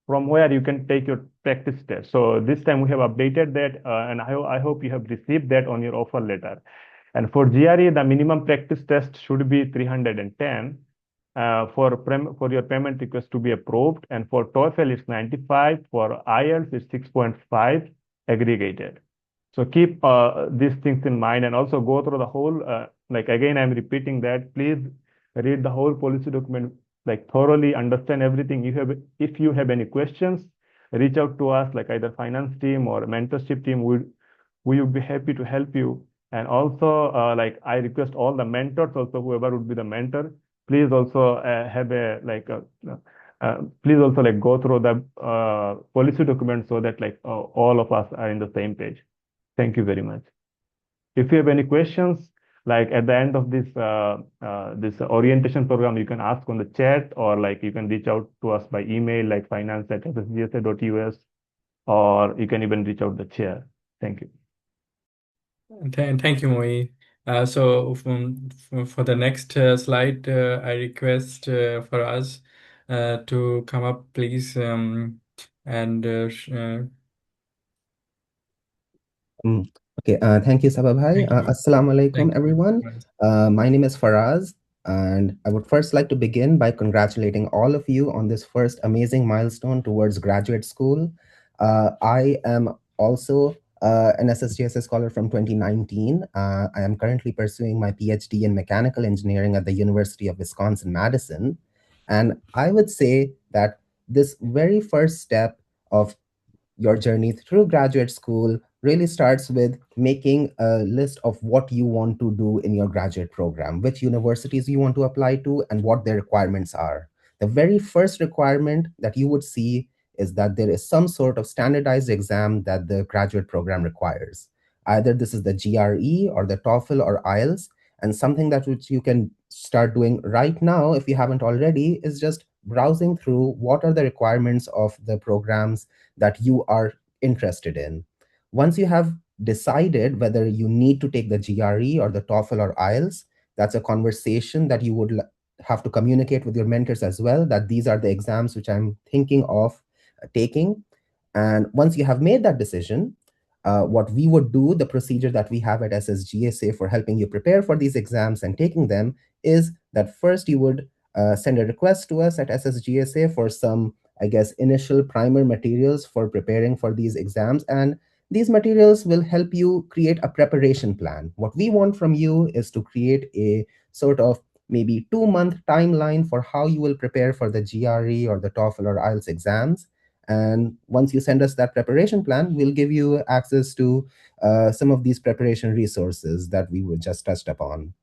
from where you can take your practice test. So this time we have updated that, and I hope you have received that on your offer letter. And for GRE, the minimum practice test should be 310 for your payment request to be approved. And for TOEFL, it's 95. For IELTS, it's 6.5 aggregated. So keep these things in mind, and also go through the whole, like, again, I'm repeating that, please read the whole policy document, like, thoroughly, understand everything. If you have any questions, reach out to us, like either finance team or mentorship team. We would be happy to help you. And also, like, I request all the mentors, also whoever would be the mentor, please also please also like go through the policy document, so that like all of us are in the same page. Thank you very much. If you have any questions, like at the end of this orientation program, you can ask on the chat, or like you can reach out to us by email, like finance@ssgsa.us, or you can even reach out the chair. Thank you. Thank you, Moi. For the next slide, I request for us to come up, please, and Okay, thank you, Sababhai. thank you. Assalamu alaikum, Thank you. everyone. My name is Faraz, and I would first like to begin by congratulating all of you on this first amazing milestone towards graduate school. I am also an SSGSA scholar from 2019. I am currently pursuing my PhD in mechanical engineering at the University of Wisconsin-Madison. And I would say that this very first step of your journey through graduate school really starts with making a list of what you want to do in your graduate program, which universities you want to apply to, and what their requirements are. The very first requirement that you would see is that there is some sort of standardized exam that the graduate program requires. Either this is the GRE or the TOEFL or IELTS, and something that which you can start doing right now, if you haven't already, is just browsing through what are the requirements of the programs that you are interested in. Once you have decided whether you need to take the GRE or the TOEFL or IELTS, that's a conversation that you would have to communicate with your mentors as well, that these are the exams which I'm thinking of taking. And once you have made that decision, what we would do, the procedure that we have at SSGSA for helping you prepare for these exams and taking them, is that first you would send a request to us at SSGSA for some, I guess, initial primer materials for preparing for these exams. And these materials will help you create a preparation plan. What we want from you is to create a sort of maybe 2-month timeline for how you will prepare for the GRE or the TOEFL or IELTS exams. And once you send us that preparation plan, we'll give you access to some of these preparation resources that we were just touched upon.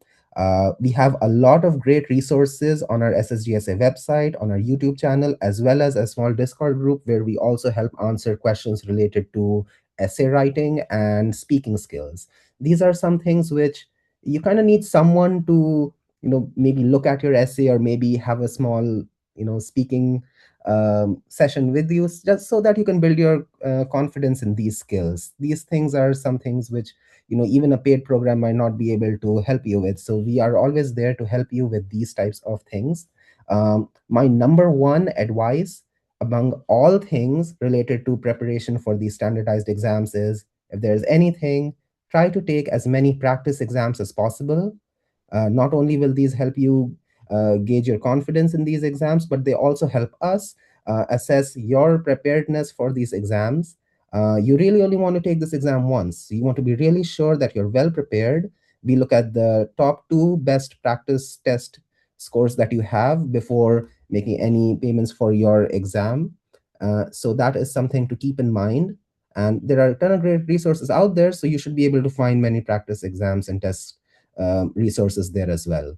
We have a lot of great resources on our SSGSA website, on our YouTube channel, as well as a small Discord group where we also help answer questions related to essay writing and speaking skills. These are some things which you kind of need someone to, maybe look at your essay or maybe have a small, speaking session with you, just so that you can build your confidence in these skills. These things are some things which even a paid program might not be able to help you with. So we are always there to help you with these types of things. My number one advice among all things related to preparation for these standardized exams is, if there's anything, try to take as many practice exams as possible. Not only will these help you gauge your confidence in these exams, but they also help us assess your preparedness for these exams. You really only want to take this exam once. You want to be really sure that you're well prepared. We look at the top two best practice test scores that you have before making any payments for your exam. So that is something to keep in mind. And there are a ton of great resources out there, so you should be able to find many practice exams and test resources there as well.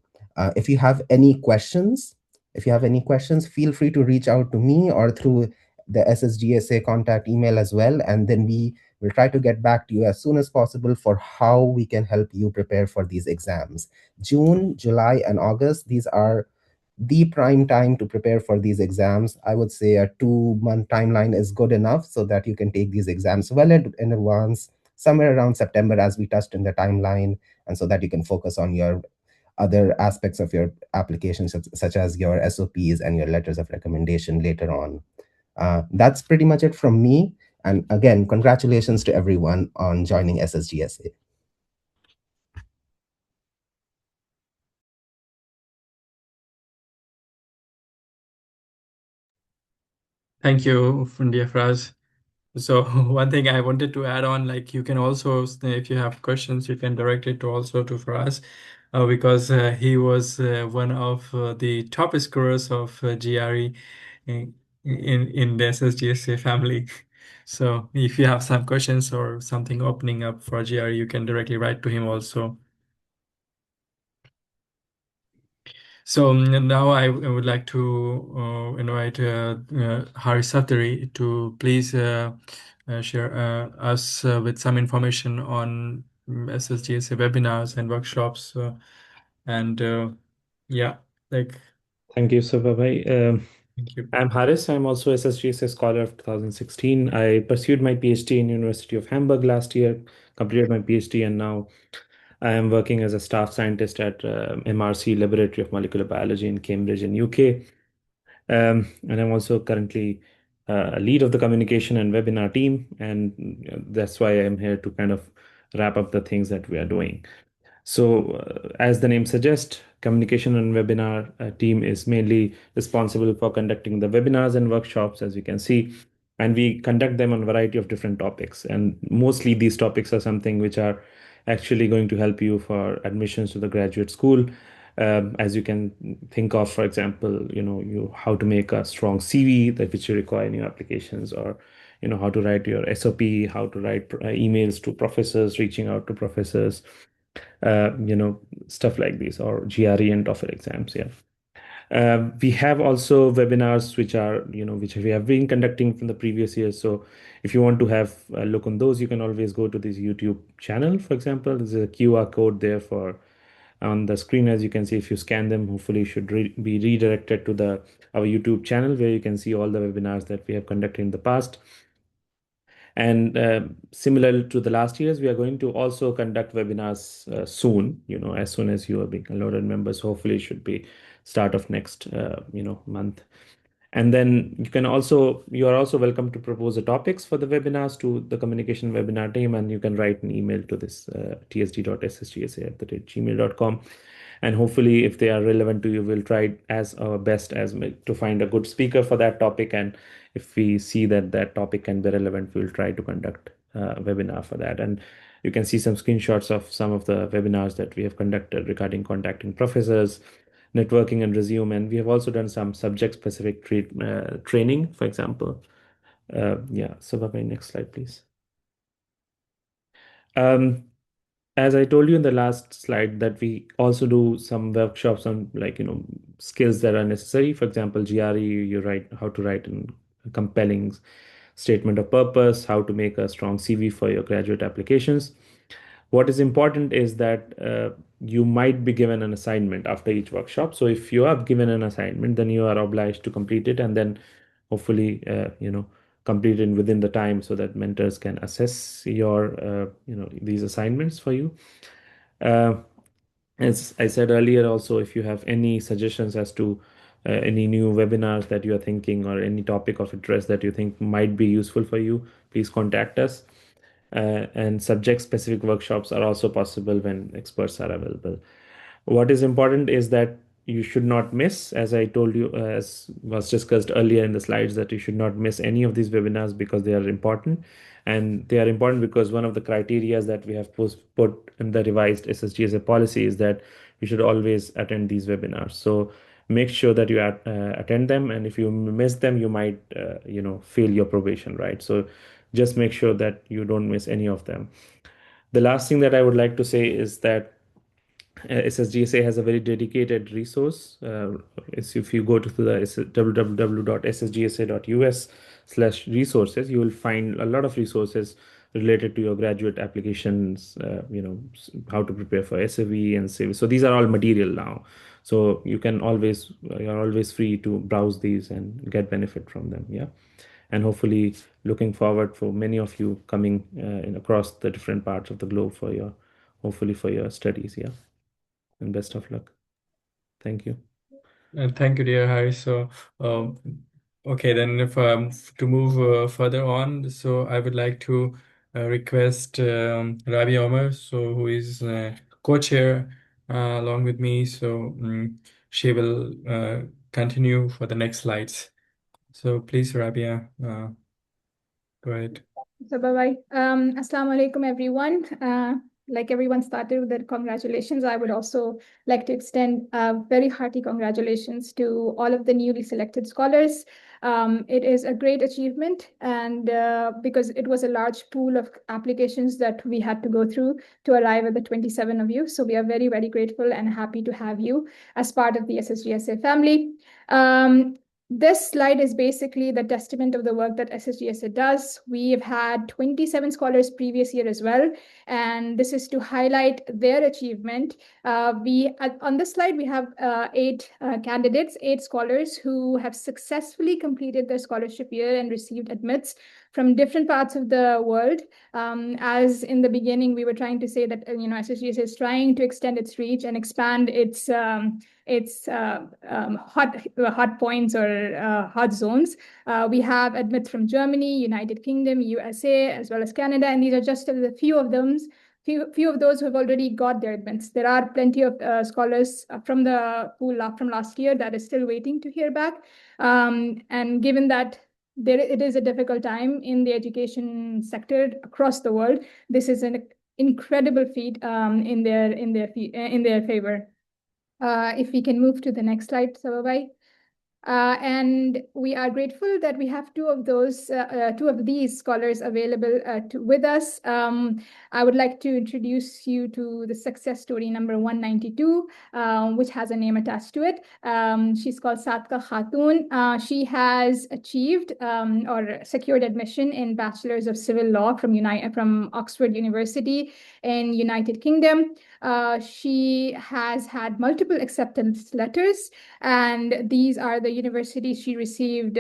If you have any questions, feel free to reach out to me or through the SSGSA contact email as well, and then we will try to get back to you as soon as possible for how we can help you prepare for these exams. June, July, and August, these are the prime time to prepare for these exams. I would say a 2-month timeline is good enough so that you can take these exams well in advance, somewhere around September, as we touched in the timeline, and so that you can focus on your other aspects of your application, such as your SOPs and your letters of recommendation later on. That's pretty much it from me. And again, congratulations to everyone on joining SSGSA. Thank you, Fundia Fraz. So one thing I wanted to add on, like you can also, if you have questions, you can direct it to also to Faraz, because he was one of the top scorers of GRE in the SSGSA family. So if you have some questions or something opening up for GRE, you can directly write to him also. So now I would like to invite Hari Satari to please share us with some information on SSGSA webinars and workshops. And yeah, like, Thank you, Sabha. thank you. I'm Haris. I'm also SSGSA Scholar of 2016. I pursued my PhD in University of Hamburg last year, completed my PhD, and now I am working as a staff scientist at MRC Laboratory of Molecular Biology in Cambridge in UK. And I'm also currently a lead of the communication and webinar team, and that's why I'm here to kind of wrap up the things that we are doing. So, as the name suggests, communication and webinar team is mainly responsible for conducting the webinars and workshops, as you can see, and we conduct them on a variety of different topics. And mostly these topics are something which are actually going to help you for admissions to the graduate school. As you can think of, for example, you how to make a strong CV that which you require in your applications, or how to write your SOP, how to write emails to professors, reaching out to professors, stuff like this, or GRE and TOEFL exams. Yeah. We have also webinars which we have been conducting from the previous years. So if you want to have a look on those, you can always go to this YouTube channel. For example, there's a QR code there for on the screen. As you can see, if you scan them, hopefully you should be redirected to our YouTube channel, where you can see all the webinars that we have conducted in the past. And similar to the last years, we are going to also conduct webinars soon, as soon as you are being allotted members. Hopefully, it should be start of next, month. And then you are also welcome to propose the topics for the webinars to the communication webinar team, and you can write an email to this tsd.ssgsa@gmail.com. And hopefully, if they are relevant to you, we'll try as our best as to find a good speaker for that topic. And if we see that that topic can be relevant, we'll try to conduct a webinar for that. And you can see some screenshots of some of the webinars that we have conducted regarding contacting professors, networking and resume. And we have also done some subject-specific training, for example. Yeah, so Babai, next slide, please. As I told you in the last slide, that we also do some workshops on skills that are necessary. For example, GRE, you write how to write a compelling statement of purpose, how to make a strong CV for your graduate applications. What is important is that you might be given an assignment after each workshop. So if you are given an assignment, then you are obliged to complete it, and then hopefully complete it within the time so that mentors can assess your these assignments for you. As I said earlier, also, if you have any suggestions as to any new webinars that you are thinking, or any topic of interest that you think might be useful for you, please contact us. And subject-specific workshops are also possible when experts are available. What is important is that you should not miss, as I told you, as was discussed earlier in the slides, that you should not miss any of these webinars because they are important. And they are important because one of the criteria that we have put in the revised SSGSA policy is that you should always attend these webinars. So make sure that you attend them, and if you miss them, you might fail your probation, right? So just make sure that you don't miss any of them. The last thing that I would like to say is that SSGSA has a very dedicated resource. If you go to the www.ssgsa.us/resources, you will find a lot of resources related to your graduate applications, how to prepare for SAV and CV. So these are all material now. So you're always free to browse these and get benefit from them. Yeah. And hopefully looking forward for many of you coming across the different parts of the globe for your studies. Yeah. And best of luck. Thank you. Thank you, dear Harry. So, okay, then if to move further on, so I would like to request Rabi Omar, so who is co-chair along with me. So she will continue for the next slides. So please, Rabia, go ahead. So bye-bye. Assalamu alaikum, everyone. Like everyone started with their congratulations, I would also like to extend very hearty congratulations to all of the newly selected scholars. It is a great achievement, and because it was a large pool of applications that we had to go through to arrive at the 27 of you. So we are very, very grateful and happy to have you as part of the SSGSA family. This slide is basically the testament of the work that SSGSA does. We've had 27 scholars previous year as well, and this is to highlight their achievement. On this slide, we have 8 candidates, 8 scholars who have successfully completed their scholarship year and received admits from different parts of the world. As in the beginning, we were trying to say that SSGSA is trying to extend its reach and expand its hot points or hot zones. We have admits from Germany, United Kingdom, USA, as well as Canada, and these are just a few of them. Few of those who have already got their admits. There are plenty of scholars from the pool from last year that is still waiting to hear back. And given that it is a difficult time in the education sector across the world, this is an incredible feat in their favor. If we can move to the next slide, Sababai. And we are grateful that we have two of these scholars available with us. I would like to introduce you to the success story number 192, which has a name attached to it. She's called Sadka Khatun. She has achieved or secured admission in Bachelor's of Civil Law from Oxford University in United Kingdom. She has had multiple acceptance letters, and these are the universities she received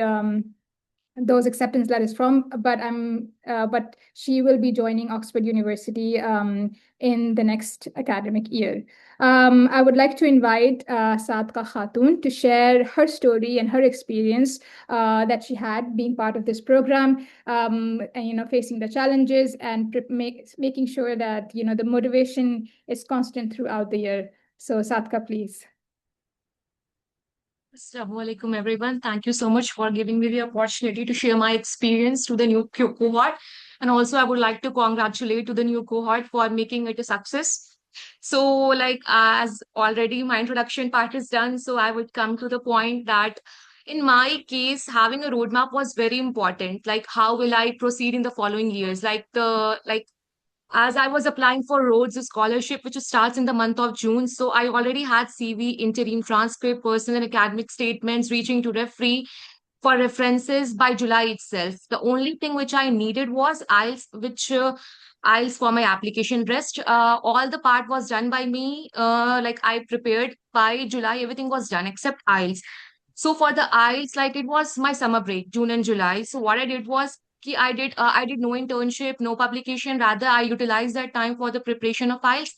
those acceptance letters from, but she will be joining Oxford University in the next academic year. I would like to invite Sadka Khatun to share her story and her experience that she had being part of this program, and facing the challenges and making sure that the motivation is constant throughout the year. So Satka, please. Assalamu alaikum, everyone. Thank you so much for giving me the opportunity to share my experience to the new cohort. And also, I would like to congratulate to the new cohort for making it a success. So, like, as already my introduction part is done, so I would come to the point that in my case, having a roadmap was very important. Like, how will I proceed in the following years? As I was applying for Rhodes Scholarship, which starts in the month of June, so I already had CV, interim transcript, personal and academic statements reaching to referee for references by July itself. The only thing which I needed was IELTS, which IELTS for my application. Rest, all the part was done by me. Like I prepared by July, everything was done except IELTS. So for the IELTS, like it was my summer break, June and July. So what I did was I did no internship, no publication. Rather, I utilized that time for the preparation of IELTS.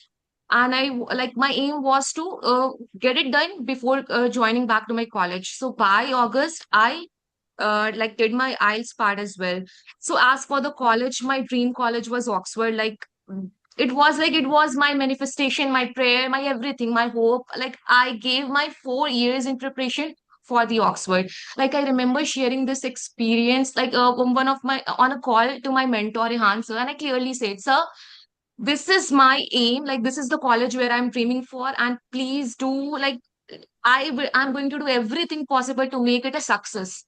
And like my aim was to get it done before joining back to my college. So by August, I like did my IELTS part as well. So as for the college, my dream college was Oxford. Like it was my manifestation, my prayer, my everything, my hope. Like I gave my 4 years in preparation for the Oxford. Like I remember sharing this experience, like one of my on a call to my mentor Rehan sir, and I clearly said, "Sir, this is my aim. Like this is the college where I'm dreaming for, and please do like I'm going to do everything possible to make it a success."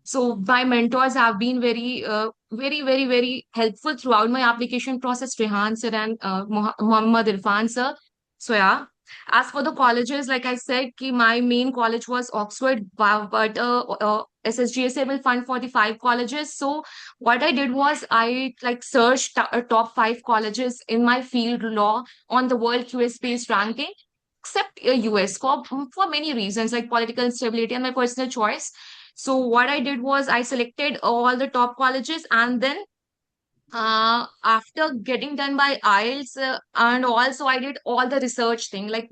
So my mentors have been very helpful throughout my application process, Rehan sir and Muhammad Irfan sir. So yeah, as for the colleges, like I said, ki my main college was Oxford, but SSGSA will fund for the 5 colleges. So what I did was I like searched top 5 colleges in my field law on the World QS based ranking, except US for many reasons like political instability and my personal choice. So what I did was I selected all the top colleges, and then after getting done by IELTS, and also I did all the research thing, like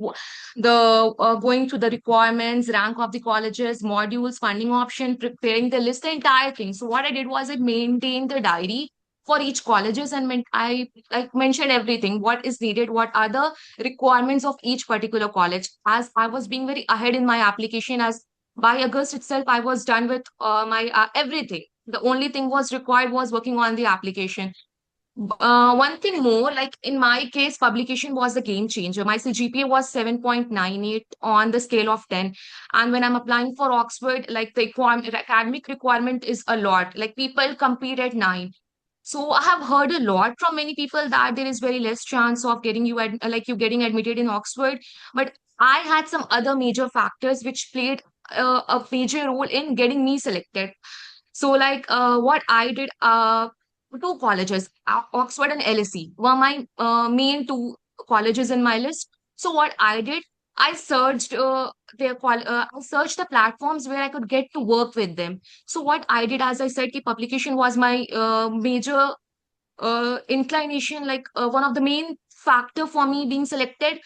the going through the requirements, rank of the colleges, modules, funding option, preparing the list, the entire thing. So what I did was I maintained the diary for each colleges, and I like mentioned everything, what is needed, what are the requirements of each particular college. As I was being very ahead in my application, as by August itself, I was done with my everything. The only thing was required was working on the application. One thing more, like in my case, publication was the game changer. My CGPA was 7.98 on the scale of 10. And when I'm applying for Oxford, like the academic requirement is a lot. Like people compete at 9. So I have heard a lot from many people that there is very less chance of getting like you getting admitted in Oxford. But I had some other major factors which played a major role in getting me selected. So, like, what I did, 2 colleges, Oxford and LSE, were my main 2 colleges in my list. So, what I did, I searched I searched the platforms where I could get to work with them. So, what I did, as I said, the publication was my major inclination, like one of the main factor for me being selected.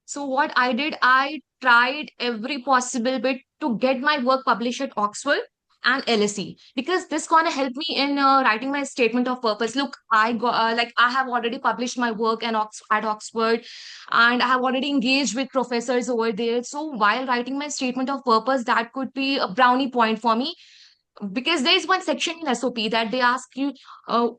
So what I did, I tried every possible bit to get my work published at Oxford and LSE, because this gonna help me in writing my statement of purpose. Look, I got like I have already published my work at Oxford, and I have already engaged with professors over there. So while writing my statement of purpose, that could be a brownie point for me, because there is one section in SOP that they ask you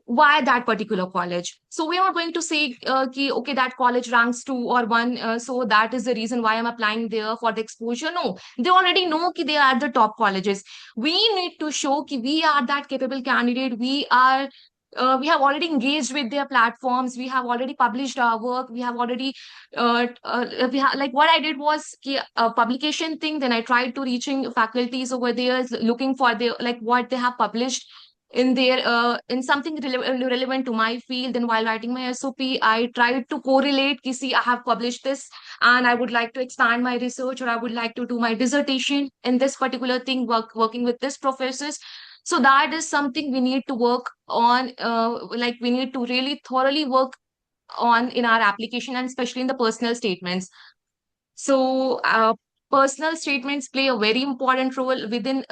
why that particular college. So we are not going to say okay, that college ranks 2 or 1, so that is the reason why I'm applying there for the exposure. No, they already know ki they are the top colleges. We need to show ki we are that capable candidate. We have already engaged with their platforms. We have already published our work. We have already like what I did was a publication thing. Then I tried to reaching faculties over there, looking for their like what they have published in their in something relevant to my field. And while writing my SOP, I tried to correlate. Ki, see, I have published this, and I would like to expand my research, or I would like to do my dissertation in this particular thing, working with this professors. So that is something we need to work on. Like we need to really thoroughly work on in our application, and especially in the personal statements. So personal statements play a very important role within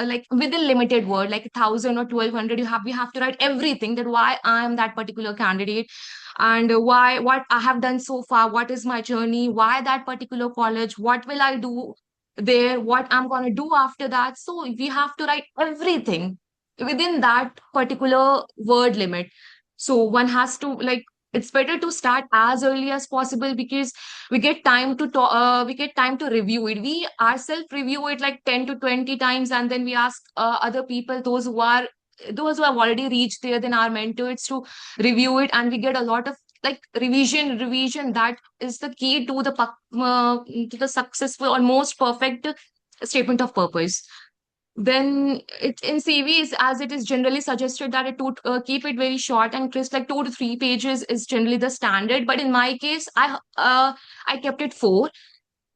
within limited word, like 1,000 or 1,200. We have to write everything, that why I am that particular candidate, and why, what I have done so far, what is my journey, why that particular college, what will I do there, what I'm going to do after that. So we have to write everything within that particular word limit. So one has to, like, it's better to start as early as possible, because we get time to talk, we get time to review it. We ourselves review it like 10 to 20 times, and then we ask other people, those who have already reached there, then our mentors, to review it, and we get a lot of like revision. That is the key to to the successful or most perfect statement of purpose. Then it in CVs, as it is generally suggested that keep it very short and crisp, like 2 to 3 pages is generally the standard. But in my case, I kept it 4,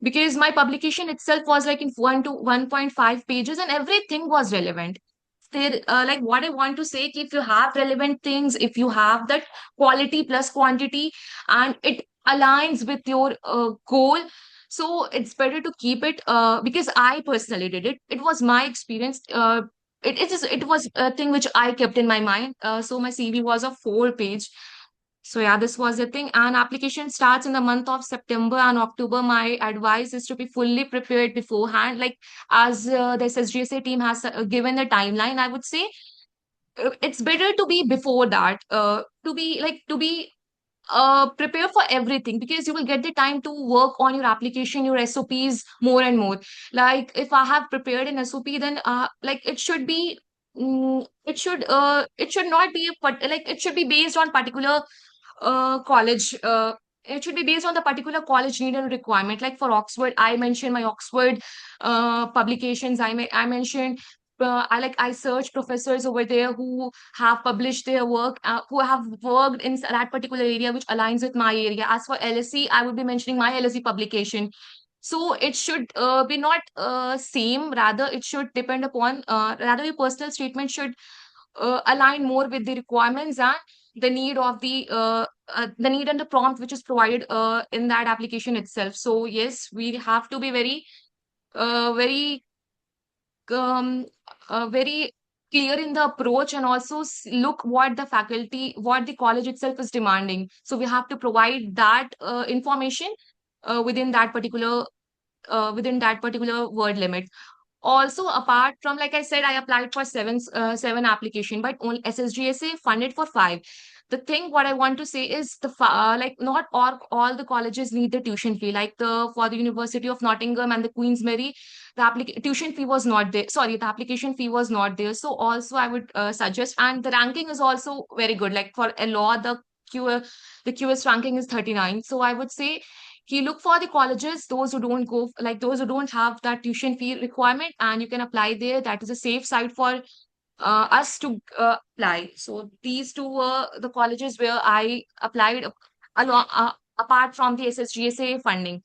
because my publication itself was like in 1 to 1.5 pages, and everything was relevant. There, like what I want to say, if you have relevant things, if you have that quality plus quantity, and it aligns with your goal, so it's better to keep it, because I personally did it. It was my experience. It was a thing which I kept in my mind. So my CV was a 4 page. So yeah, this was the thing. And application starts in the month of September and October. My advice is to be fully prepared beforehand. Like, as the SSGSA team has given the timeline, I would say it's better to be before that. To be prepare for everything, because you will get the time to work on your application, your SOPs more and more. Like, if I have prepared an SOP, then like it should be, it should not be like it should be based on particular college. It should be based on the particular college need and requirement. Like for Oxford, I mentioned my Oxford publications. I mentioned, I search professors over there who have published their work, who have worked in that particular area which aligns with my area. As for LSE, I would be mentioning my LSE publication. So it should be not same. Rather, it should depend upon. Rather, your personal statement should align more with the requirements and the need of the need and the prompt which is provided in that application itself. So yes, we have to be very um, very clear in the approach, and also look what the faculty, what the college itself is demanding. So we have to provide that information within that particular within that particular word limit. Also, apart from, like I said, I applied for seven application, but only SSGSA funded for 5. The thing what I want to say is like not all the colleges need the tuition fee. Like the for the University of Nottingham and the Queen's Mary, the tuition fee was not there. Sorry, the application fee was not there. So also I would suggest, and the ranking is also very good. Like for a law, the QS ranking is 39. So I would say you look for the colleges, those who don't go, like those who don't have that tuition fee requirement, and you can apply there. That is a safe site for us to apply. So these two were the colleges where I applied along, apart from the SSGSA funding.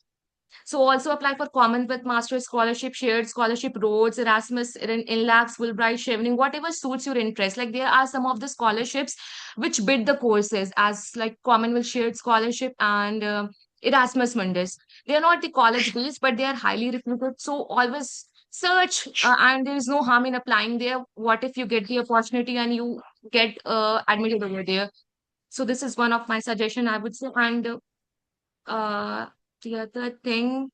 So also apply for Commonwealth Master Scholarship, Shared Scholarship, Rhodes, Erasmus, INLAX, Fulbright, Chevening, whatever suits your interest. Like there are some of the scholarships which bid the courses as like Commonwealth Shared Scholarship and Erasmus Mundus. They are not the college based, but they are highly reputed. So always search, and there is no harm in applying there. What if you get the opportunity and you get admitted over there? So this is one of my suggestion, I would say. And uh, the other thing,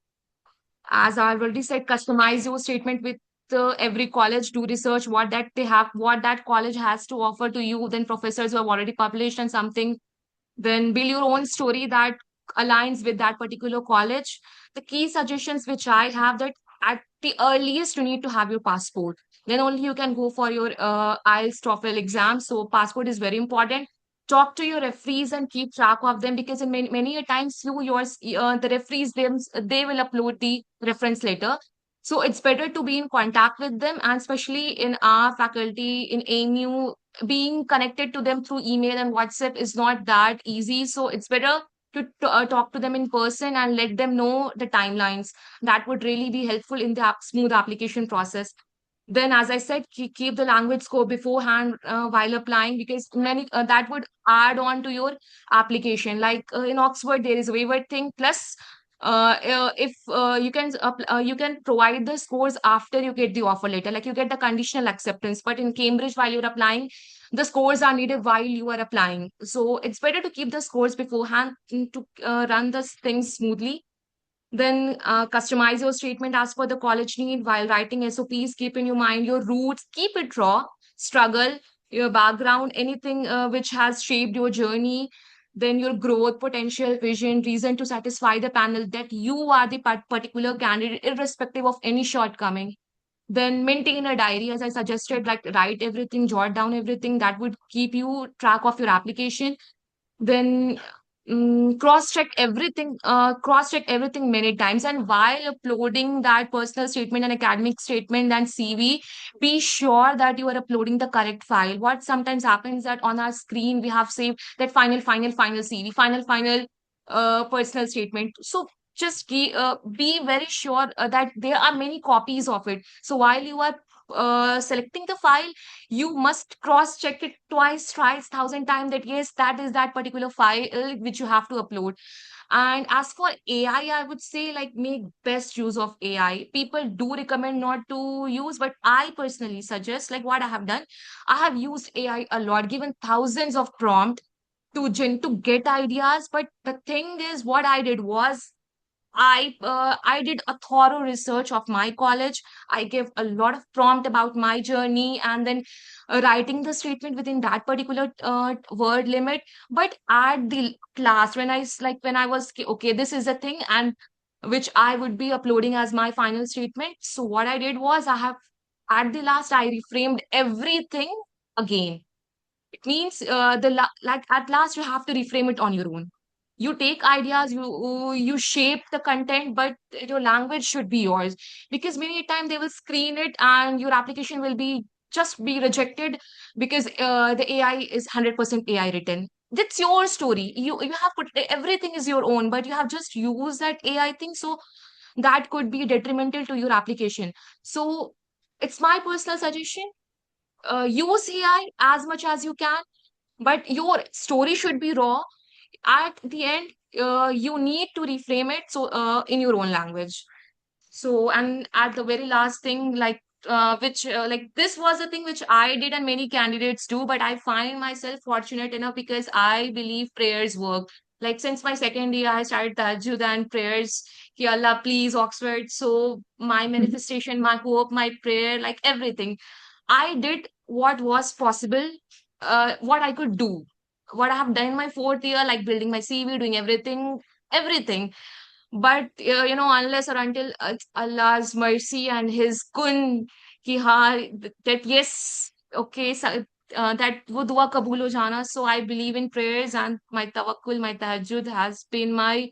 as I already said, customize your statement with every college. Do research what that they have, what that college has to offer to you. Then professors who have already published and something. Then build your own story that aligns with that particular college. The key suggestions which I have, that at the earliest you need to have your passport. Then only you can go for your IELTS, TOEFL exam. So passport is very important. Talk to your referees and keep track of them, because in many a times you yours the referees they will upload the reference letter. So it's better to be in contact with them, and especially in our faculty in AMU, being connected to them through email and WhatsApp is not that easy. So it's better to talk to them in person and let them know the timelines. That would really be helpful in the smooth application process. Then, as I said, keep the language scope beforehand while applying, because many that would add on to your application. Like in Oxford, there is a waiver thing. Plus, if you can provide the scores after you get the offer letter, like you get the conditional acceptance. But in Cambridge, while you're applying, the scores are needed while you are applying. So it's better to keep the scores beforehand to run the things smoothly. Then customize your statement as per the college need. While writing SOPs, keep in your mind your roots, keep it raw, struggle, your background, anything which has shaped your journey, then your growth, potential, vision, reason to satisfy the panel that you are the particular candidate, irrespective of any shortcoming. Then maintain a diary, as I suggested, like write everything, jot down everything that would keep you track of your application. Then cross check everything many times, and while uploading that personal statement and academic statement and CV, be sure that you are uploading the correct file. What sometimes happens that on our screen we have saved that final CV, final personal statement. So just be very sure that there are many copies of it. So while you are selecting the file, you must cross check it twice, thrice, thousand times that yes, that is that particular file which you have to upload. And as for AI, I would say like make best use of AI. People do recommend not to use, but I personally suggest, like what I have done, I have used AI a lot, given thousands of prompt to get ideas. But the thing is, what I did was I did a thorough research of my college. I gave a lot of prompt about my journey, and then writing the statement within that particular word limit. But at the class, when I was okay, this is the thing, and which I would be uploading as my final statement. So what I did was I have at the last I reframed everything again. It means like at last you have to reframe it on your own. You take ideas, you shape the content, but your language should be yours. Because many times they will screen it and your application will be just be rejected because the AI is 100% AI written. That's your story. You have put everything is your own, but you have just used that AI thing, so that could be detrimental to your application. So it's my personal suggestion, use AI as much as you can, but your story should be raw. At the end, you need to reframe it so in your own language. So, and at the very last thing, like which like this was a thing which I did and many candidates do, but I find myself fortunate enough because I believe prayers work. Like since my second year, I started Tahajjud and prayers. Ki Allah, please, Oxford. So my manifestation, my hope, my prayer, like everything, I did what was possible, what I could do, what I have done in my fourth year, like building my CV, doing everything. But unless or until Allah's mercy and His kun ki that yes, okay, so, that wo dua kabul ho jana. So I believe in prayers, and my tawakkul, my tahajjud has been my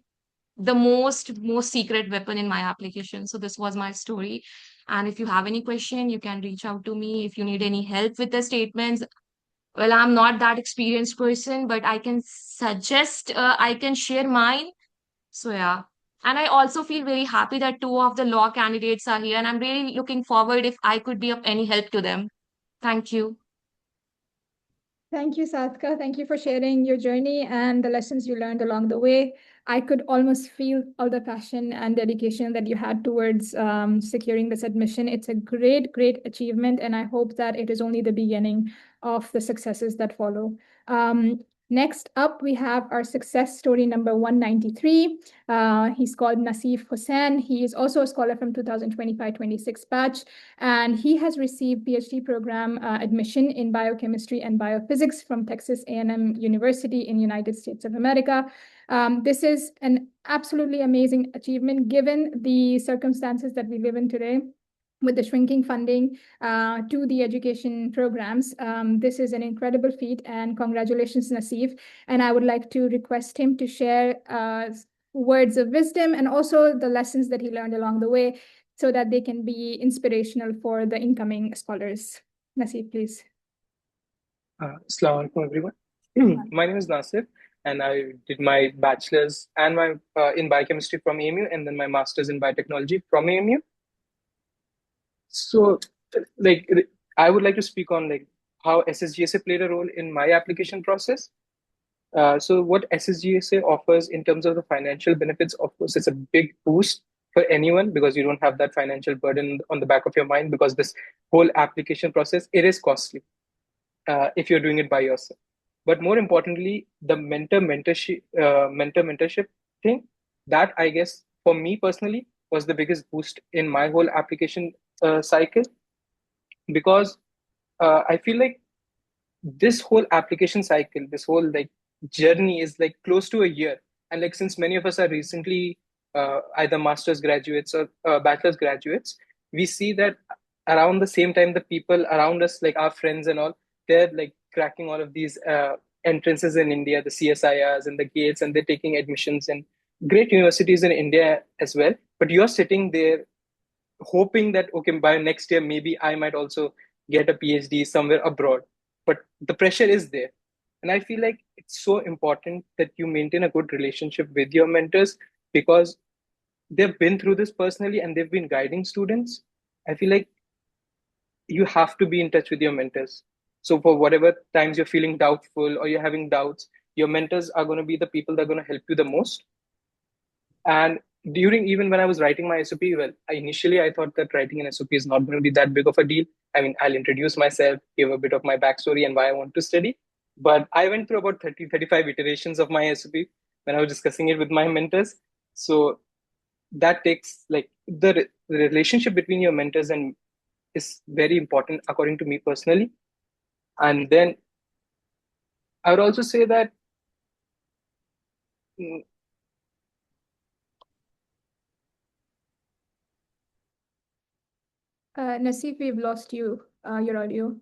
the most secret weapon in my application. So this was my story. And if you have any question, you can reach out to me. If you need any help with the statements, well, I'm not that experienced person, but I can suggest, I can share mine. So yeah. And I also feel very happy that two of the law candidates are here, and I'm really looking forward if I could be of any help to them. Thank you. Thank you, Satka. Thank you for sharing your journey and the lessons you learned along the way. I could almost feel all the passion and dedication that you had towards securing this admission. It's a great, great achievement, and I hope that it is only the beginning of the successes that follow. Next up, we have our success story number 193. He's called Nasif Hussain. He is also a scholar from 2025-26 batch, and he has received PhD program admission in biochemistry and biophysics from Texas A&M University in United States of America. This is an absolutely amazing achievement given the circumstances that we live in today with the shrinking funding to the education programs. This is an incredible feat, and congratulations, Nasif. And I would like to request him to share words of wisdom and also the lessons that he learned along the way so that they can be inspirational for the incoming scholars. Nasif, please. Assalamu alaikum, everyone. My name is Nasir, and I did my bachelor's and my in biochemistry from AMU, and then my master's in biotechnology from AMU. So, like, I would like to speak on like how SSGSA played a role in my application process. So what SSGSA offers in terms of the financial benefits, of course, it's a big boost for anyone because you don't have that financial burden on the back of your mind because this whole application process, it is costly if you're doing it by yourself. But more importantly, the mentorship thing, that I guess for me personally was the biggest boost in my whole application cycle because I feel like this whole application cycle, this whole like journey is like close to a year. And like since many of us are recently either master's graduates or bachelor's graduates, we see that around the same time the people around us, like our friends and all, they're like cracking all of these entrances in India, the CSIRs and the gates, and they're taking admissions in great universities in India as well. But you're sitting there hoping that okay, by next year maybe I might also get a PhD somewhere abroad. But the pressure is there, and I feel like it's so important that you maintain a good relationship with your mentors because they've been through this personally and they've been guiding students. I feel like you have to be in touch with your mentors. So for whatever times you're feeling doubtful or you're having doubts, your mentors are going to be the people that are going to help you the most. And during even when I was writing my SOP, well, initially I thought that writing an SOP is not going to be that big of a deal. I mean, I'll introduce myself, give a bit of my backstory and why I want to study. But I went through about 30, 35 iterations of my SOP when I was discussing it with my mentors. So that takes like the relationship between your mentors and is very important according to me personally. And then I would also say that mm, Nasif, we've lost you, your audio.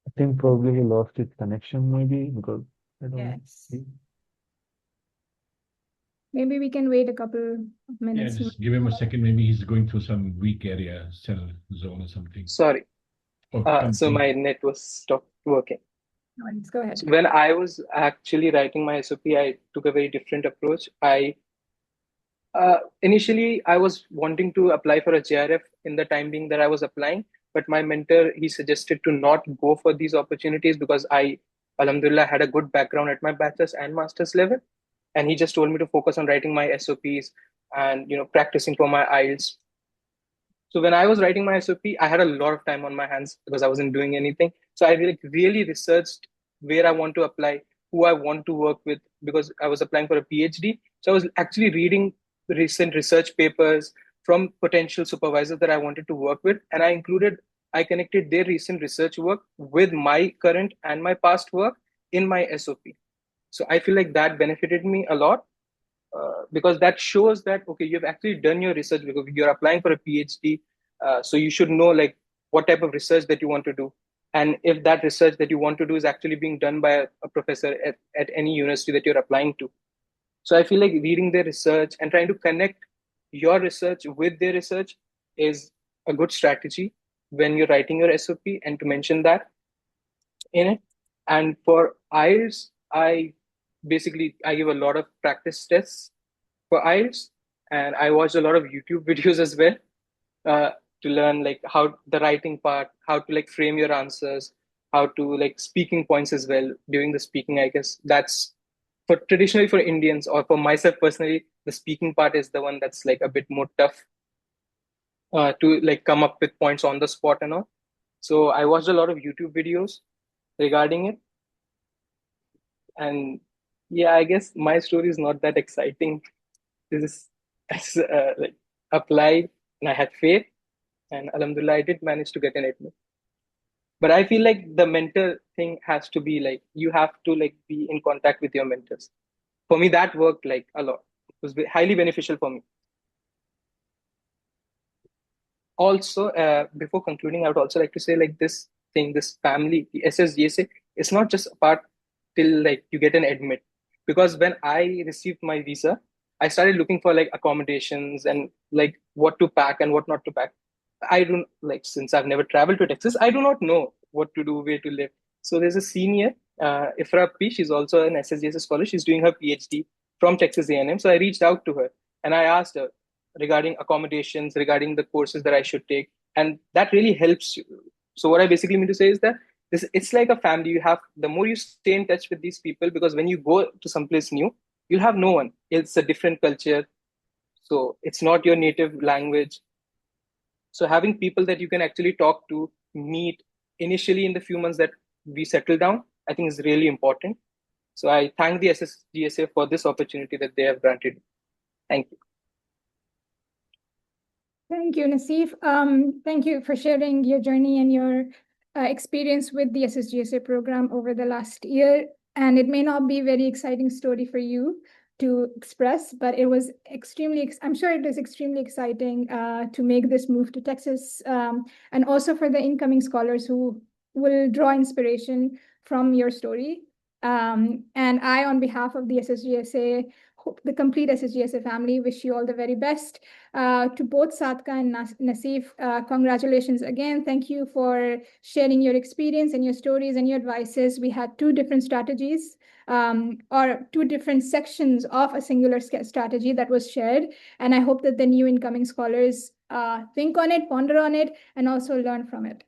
I think probably he lost his connection, maybe because I don't Yes. see. Maybe we can wait a couple of Yeah, minutes. just give him a second. Maybe he's going through some weak area, cell zone or something. sorry. Oh, So my net was stopped working. No worries, go ahead. So when I was actually writing my SOP, I took a very different approach. I initially I was wanting to apply for a JRF in the time being that I was applying, but my mentor he suggested to not go for these opportunities because I, alhamdulillah, had a good background at my bachelor's and master's level, and he just told me to focus on writing my SOPs and practicing for my IELTS. So when I was writing my SOP, I had a lot of time on my hands because I wasn't doing anything. So I really researched where I want to apply, who I want to work with, because I was applying for a PhD. So I was actually reading recent research papers from potential supervisors that I wanted to work with, and I connected their recent research work with my current and my past work in my SOP. So I feel like that benefited me a lot because that shows that okay, you've actually done your research because you're applying for a PhD, so you should know like what type of research that you want to do, and if that research that you want to do is actually being done by a professor at any university that you're applying to. So I feel like reading their research and trying to connect your research with their research is a good strategy when you're writing your SOP, and to mention that in it. And for IELTS, I give a lot of practice tests for IELTS, and I watched a lot of YouTube videos as well uh, to learn like how the writing part, how to like frame your answers, how to like speaking points as well during the speaking. I guess that's for traditionally for Indians or for myself personally, the speaking part is the one that's like a bit more tough to like come up with points on the spot and all. So I watched a lot of YouTube videos regarding it, and yeah, I guess my story is not that exciting. This is like applied and I had faith, and alhamdulillah I did manage to get an admit. But I feel like the mentor thing has to be like you have to like be in contact with your mentors. For me that worked like a lot. It was highly beneficial for me. Also before concluding, I would also like to say like this thing, this family, the SSGSA, it's not just apart till like you get an admit, because when I received my visa I started looking for like accommodations and like what to pack and what not to pack. I don't like, since I've never traveled to Texas, I do not know what to do, where to live. So there's a senior, Ifra P. She's also an SSGS scholar. She's doing her PhD from Texas A&M. So I reached out to her and I asked her regarding accommodations, regarding the courses that I should take, and that really helps you. So what I basically mean to say is that it's like a family. You have, the more you stay in touch with these people, because when you go to someplace new, you'll have no one. It's a different culture, so it's not your native language. So having people that you can actually talk to, meet initially in the few months that we settle down, I think is really important. So I thank the SSGSA for this opportunity that they have granted. Thank you. Thank you, Naseef. Thank you for sharing your journey and your experience with the SSGSA program over the last year. And it may not be a very exciting story for you to express, but it was I'm sure it is extremely exciting to make this move to Texas, and also for the incoming scholars who will draw inspiration from your story. And I, on behalf of the SSGSA, the complete SSGSA family, wish you all the very best. To both Sadka and Naseef, congratulations again. Thank you for sharing your experience and your stories and your advices. We had two different strategies, or two different sections of a singular strategy that was shared. And I hope that the new incoming scholars think on it, ponder on it, and also learn from it.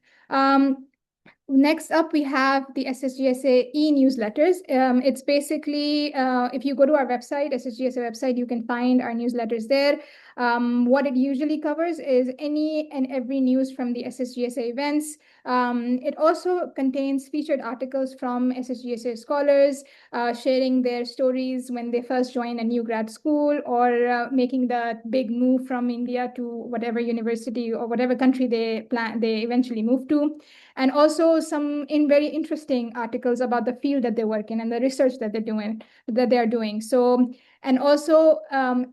Next up, we have the SSGSA e-newsletters. It's basically, if you go to our website, SSGSA website, you can find our newsletters there. What it usually covers is any and every news from the SSGSA events. It also contains featured articles from SSGSA scholars, sharing their stories when they first join a new grad school, or making the big move from India to whatever university or whatever country they eventually move to. And also some very interesting articles about the field that they work in and the research that they are doing. So, and also,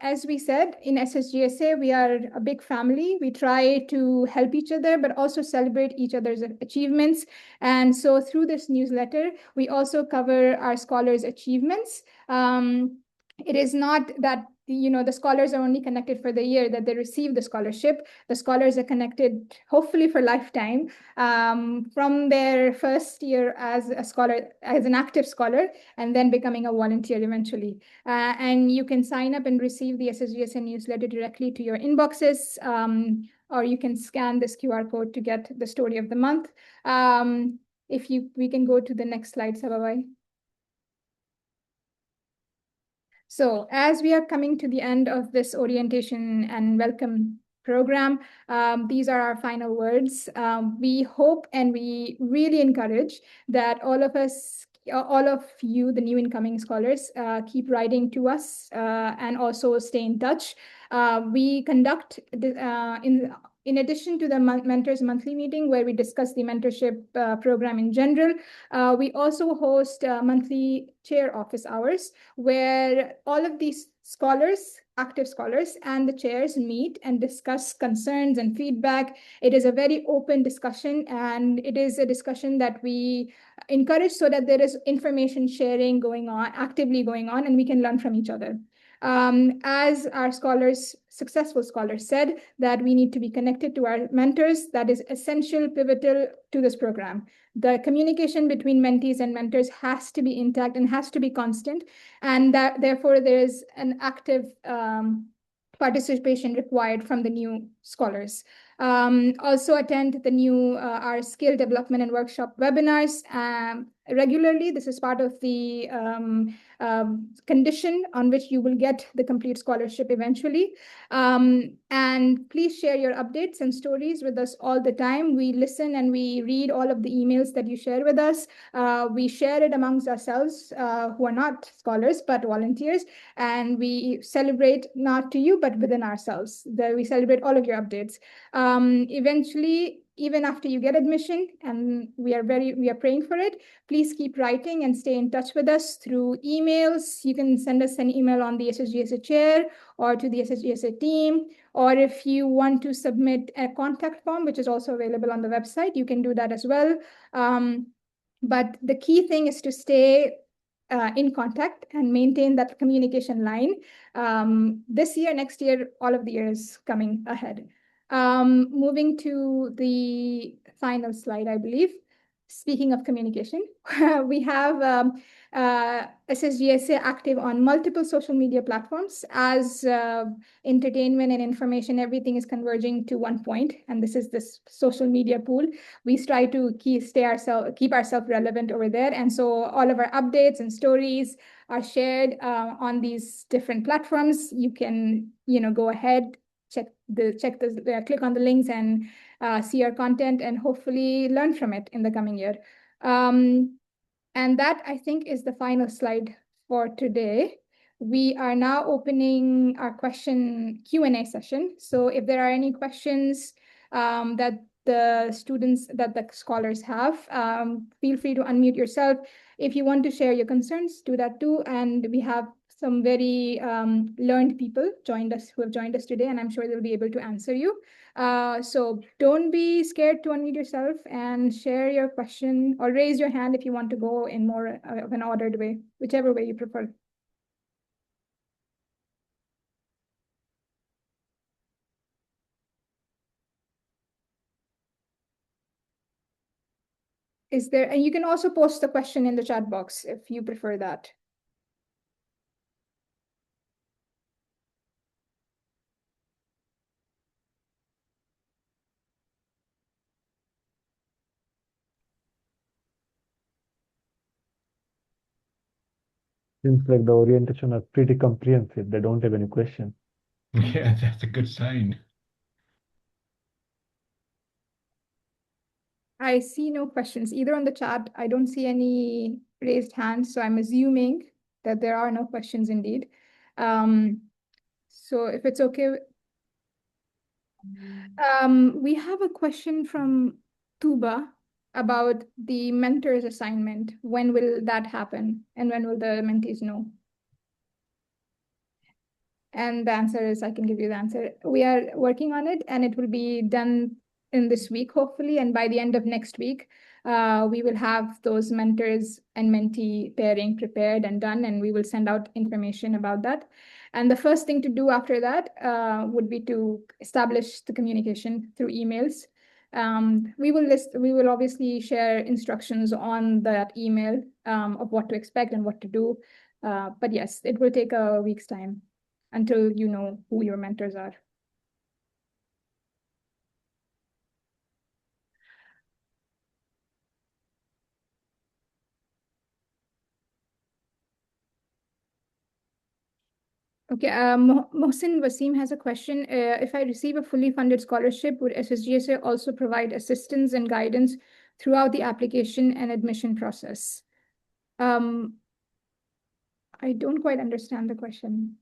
as we said, in SSGSA, we are a big family. We try to help each other, but also celebrate each other's achievements. And so through this newsletter, we also cover our scholars' achievements. It is not that the scholars are only connected for the year that they receive the scholarship. The scholars are connected, hopefully for lifetime, from their first year as a scholar, as an active scholar, and then becoming a volunteer eventually. And you can sign up and receive the SSGSA newsletter directly to your inboxes, or you can scan this QR code to get the story of the month. We can go to the next slide, Sababai. So as we are coming to the end of this orientation and welcome program, these are our final words. We hope and we really encourage that all of you, the new incoming scholars, keep writing to us and also stay in touch. We conduct in addition to the Mentors Monthly meeting, where we discuss the mentorship program in general, we also host monthly chair office hours, where all of these scholars, active scholars, and the chairs meet and discuss concerns and feedback. It is a very open discussion, and it is a discussion that we encourage so that there is information sharing actively going on, and we can learn from each other. As our successful scholars said, that we need to be connected to our mentors. That is essential, pivotal to this program. The communication between mentees and mentors has to be intact and has to be constant, and that therefore there is an active participation required from the new scholars. Also attend our skill development and workshop webinars regularly. This is part of the condition on which you will get the complete scholarship eventually. And please share your updates and stories with us all the time. We listen and we read all of the emails that you share with us. We share it amongst ourselves who are not scholars but volunteers, and we celebrate not to you but within ourselves. We celebrate all of your updates. Eventually, even after you get admission, and we are praying for it, please keep writing and stay in touch with us through emails. You can send us an email on the SSGSA chair or to the SSGSA team, or if you want to submit a contact form, which is also available on the website, you can do that as well. But the key thing is to stay in contact and maintain that communication line. This year, next year, all of the years coming ahead. Moving to the final slide, I believe. speaking of communication, we have SSGSA active on multiple social media platforms as entertainment and information, everything is converging to one point, and this is this social media pool. We try to keep ourselves relevant over there, and so all of our updates and stories are shared on these different platforms. You can, go ahead, click on the links and see our content and hopefully learn from it in the coming year. And that, I think, is the final slide for today. We are now opening our question Q&A session. So if there are any questions that the scholars have, feel free to unmute yourself. If you want to share your concerns, do that too. And we have some very learned people who have joined us today, and I'm sure they'll be able to answer you. So don't be scared to unmute yourself and share your question, or raise your hand if you want to go in more of an ordered way, whichever way you prefer. And you can also post the question in the chat box if you prefer that. Seems like the orientation are pretty comprehensive. They don't have any question. Yeah, that's a good sign. I see no questions either on the chat. I don't see any raised hands, so I'm assuming that there are no questions indeed. So if it's okay, we have a question from Tuba about the mentor's assignment. When will that happen? And when will the mentees know? And the answer is, I can give you the answer. We are working on it, and it will be done in this week, hopefully. And by the end of next week, we will have those mentors and mentee pairing prepared and done, and we will send out information about that. And the first thing to do after that would be to establish the communication through emails. We will obviously share instructions on that email of what to expect and what to do. But yes, it will take a week's time until you know who your mentors are. Okay, Mohsin Wasim has a question. If I receive a fully funded scholarship, would SSGSA also provide assistance and guidance throughout the application and admission process? I don't quite understand the question.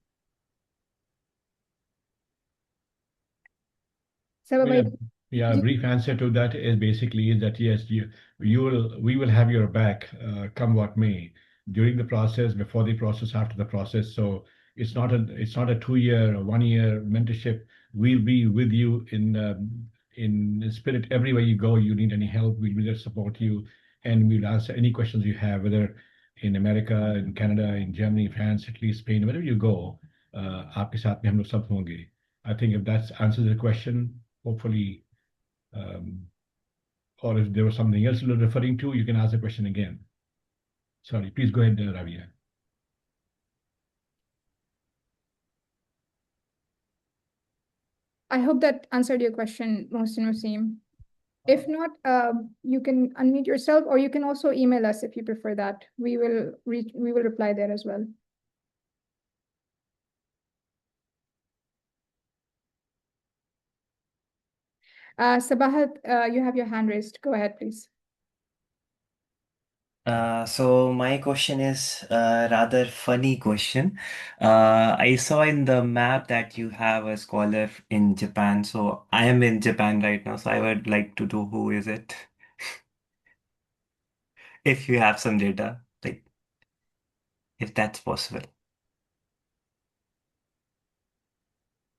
Yeah, brief answer to that is basically that yes, we will have your back, come what may, during the process, before the process, after the process. So it's not a 2 year or 1 year mentorship. We'll be with you in spirit everywhere you go. You need any help, we'll be there to support you, and we'll answer any questions you have, whether in America, in Canada, in Germany, France, Italy, Spain, wherever you go. आपके साथ में हम लोग सब होंगे. I think if that answers the question, hopefully. Or if there was something else you're referring to, you can ask the question again. Sorry, please go ahead, Ravia. I hope that answered your question, Mohsin Wasim. If not, you can unmute yourself, or you can also email us if you prefer that. We will reply there as well. Sabahat, you have your hand raised. Go ahead, please. So my question is a rather funny question. I saw in the map that you have a scholar in Japan. So I am in Japan right now. So I would like to know who is it? If you have some data, like if that's possible.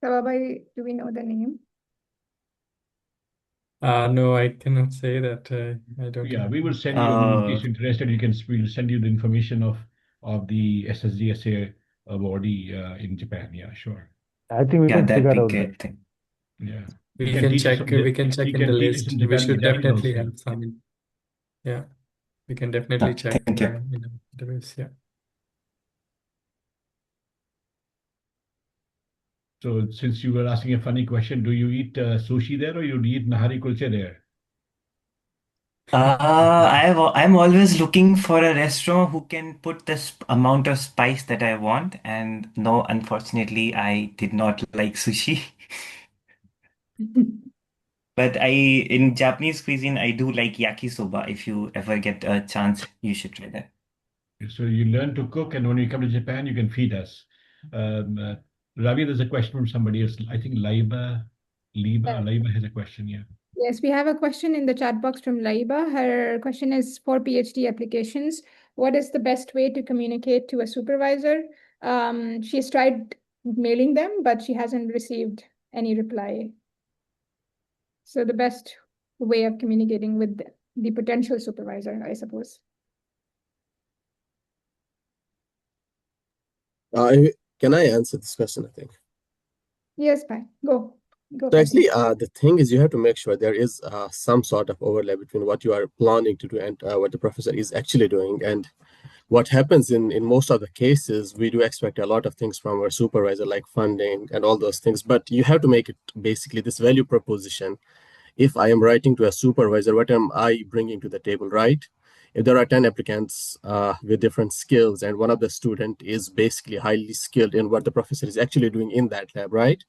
Sababai, do we know the name? No, I cannot say that. I don't Yeah, know. we will send you, in case you're interested, we'll send you the information of the SSGSA awardee in Japan. Yeah, sure. I think we Yeah, can that'd figure be out great that. thing. Yeah. We can check. We can check He in the can teach us list. some We should Japanese definitely also. have some. Yeah, we can definitely check Thank you. in the database. Yeah. So since you were asking a funny question, do you eat sushi there or you eat nahari kulche there? I'm always looking for a restaurant who can put this amount of spice that I want. And no, unfortunately, I did not like sushi. But in Japanese cuisine, I do like yakisoba. If you ever get a chance, you should try that. So you learn to cook, and when you come to Japan, you can feed us. Um, uh, Ravi, there's a question from somebody else. I think Laiba has a question. Yeah. Yes, we have a question in the chat box from Laiba. Her question is for PhD applications. What is the best way to communicate to a supervisor? She's tried mailing them, but she hasn't received any reply. So the best way of communicating with the potential supervisor, I suppose. Can I answer this question, I think? Yes, fine. Go. So actually, the thing is you have to make sure there is some sort of overlap between what you are planning to do and what the professor is actually doing. And what happens in most of the cases, we do expect a lot of things from our supervisor, like funding and all those things. But you have to make it basically this value proposition. If I am writing to a supervisor, what am I bringing to the table, right? If there are 10 applicants with different skills and one of the student is basically highly skilled in what the professor is actually doing in that lab, right?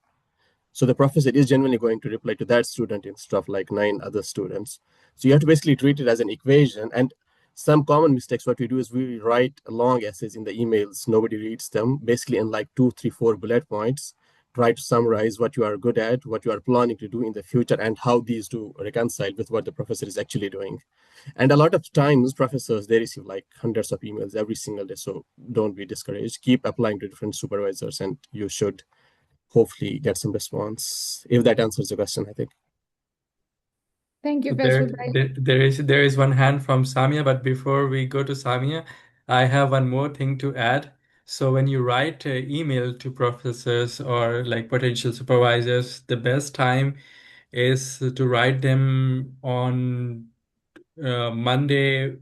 So the professor is genuinely going to reply to that student instead of like 9 other students. So you have to basically treat it as an equation. And some common mistakes, what we do is we write long essays in the emails. Nobody reads them, basically in like 2, 3, 4 bullet points. Try to summarize what you are good at, what you are planning to do in the future, and how these do reconcile with what the professor is actually doing. And a lot of times, professors, they receive like hundreds of emails every single day. So don't be discouraged. Keep applying to different supervisors, and you should hopefully get some response. If that answers the question, I think. Thank you, There, Faisal. there is one hand from Samia, but before we go to Samia, I have one more thing to add. So when you write an email to professors or like potential supervisors, the best time is to write them on Monday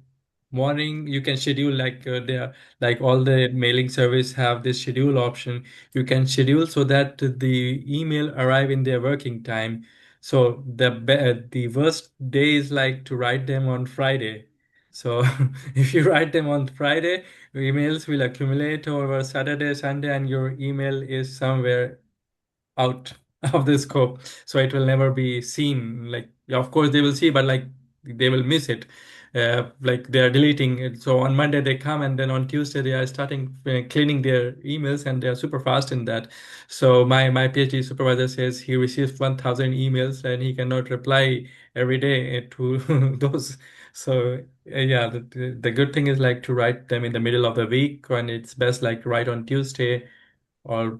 morning. You can schedule like all the mailing service have this schedule option. You can schedule so that the email arrive in their working time. So the worst day is like to write them on Friday. So if you write them on Friday, emails will accumulate over Saturday, Sunday, and your email is somewhere out of the scope, so it will never be seen. Like, of course they will see, but like they will miss it. Like they are deleting it. So on Monday they come, and then on Tuesday they are starting cleaning their emails, and they are super fast in that. So my PhD supervisor says he receives 1,000 emails and he cannot reply every day to those. So yeah, the good thing is like to write them in the middle of the week, and it's best like to write on Tuesday or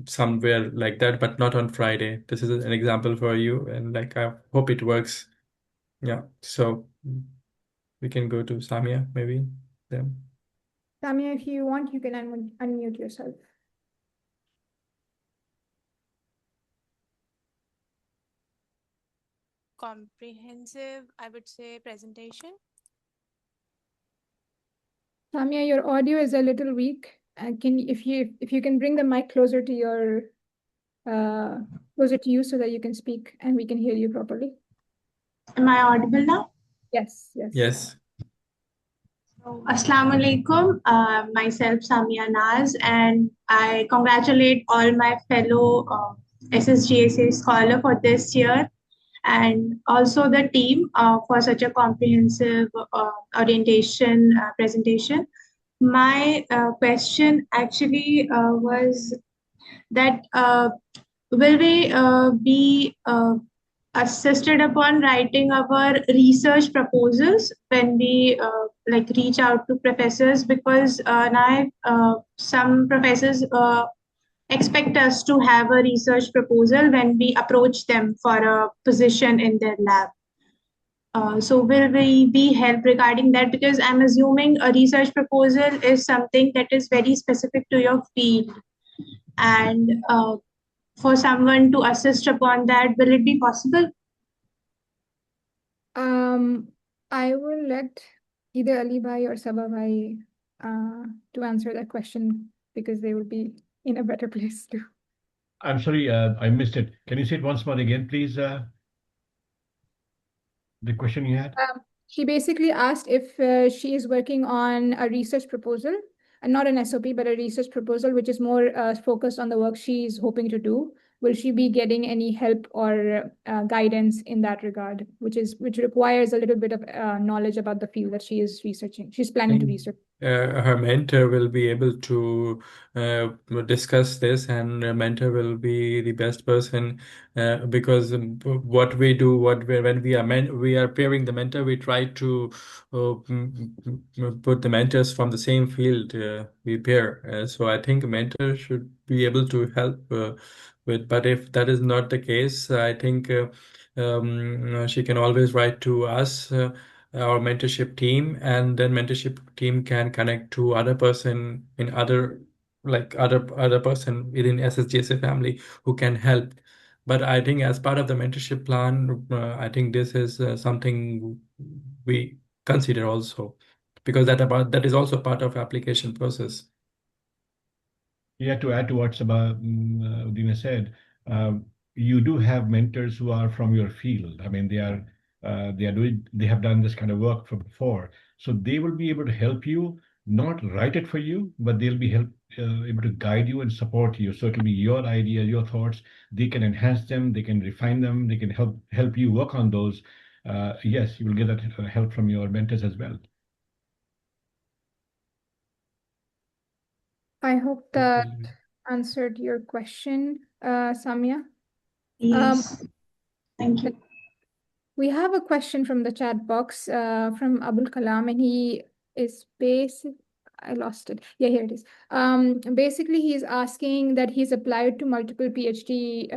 somewhere like that, but not on Friday. This is an example for you, and like I hope it works. Yeah, so we can go to Samia maybe then. Samia, if you want, you can unmute yourself. Comprehensive, I would say, presentation. Samia, your audio is a little weak. If you can bring the mic closer to your closer to you so that you can speak and we can hear you properly. Am I audible now? Yes, yes. Yes. So, Assalamu alaikum. Myself, Samia Naz, and I congratulate all my fellow SSGSA scholar for this year, and also the team for such a comprehensive orientation presentation. My question actually was that will we be assisted upon writing our research proposals when we like reach out to professors, because now some professors expect us to have a research proposal when we approach them for a position in their lab. So will we be helped regarding that? Because I'm assuming a research proposal is something that is very specific to your field, and for someone to assist upon that, will it be possible? I will let either Ali Bhai or Sabah Bhai to answer that question because they will be in a better place to. I'm sorry, I missed it. Can you say it once more again, please? The question you had? She basically asked if she is working on a research proposal, and not an SOP, but a research proposal, which is more focused on the work she's hoping to do. Will she be getting any help or guidance in that regard, which requires a little bit of knowledge about the field that she is researching. She's planning to research. Her mentor will be able to discuss this, and her mentor will be the best person because what we do, when we are pairing the mentor, we try to put the mentors from the same field we pair. So I think a mentor should be able to help with. But if that is not the case, I think she can always write to us. Our mentorship team, and then mentorship team can connect to other person in other person within SSGSA family who can help. But I think as part of the mentorship plan, I think this is something we consider also, because that is also part of application process. Yeah, to add to what Udina said, you do have mentors who are from your field. I mean, they have done this kind of work from before, so they will be able to help you, not write it for you, but they'll be able to guide you and support you. So it'll be your idea, your thoughts. They can enhance them, they can refine them, they can help you work on those. Yes, you will get that help from your mentors as well. I hope that answered your question, Samia. Yes. Thank you. We have a question from the chat box from Abul Kalam, and he is I lost it. Yeah, here it is. Basically, he's asking that he's applied to multiple PhD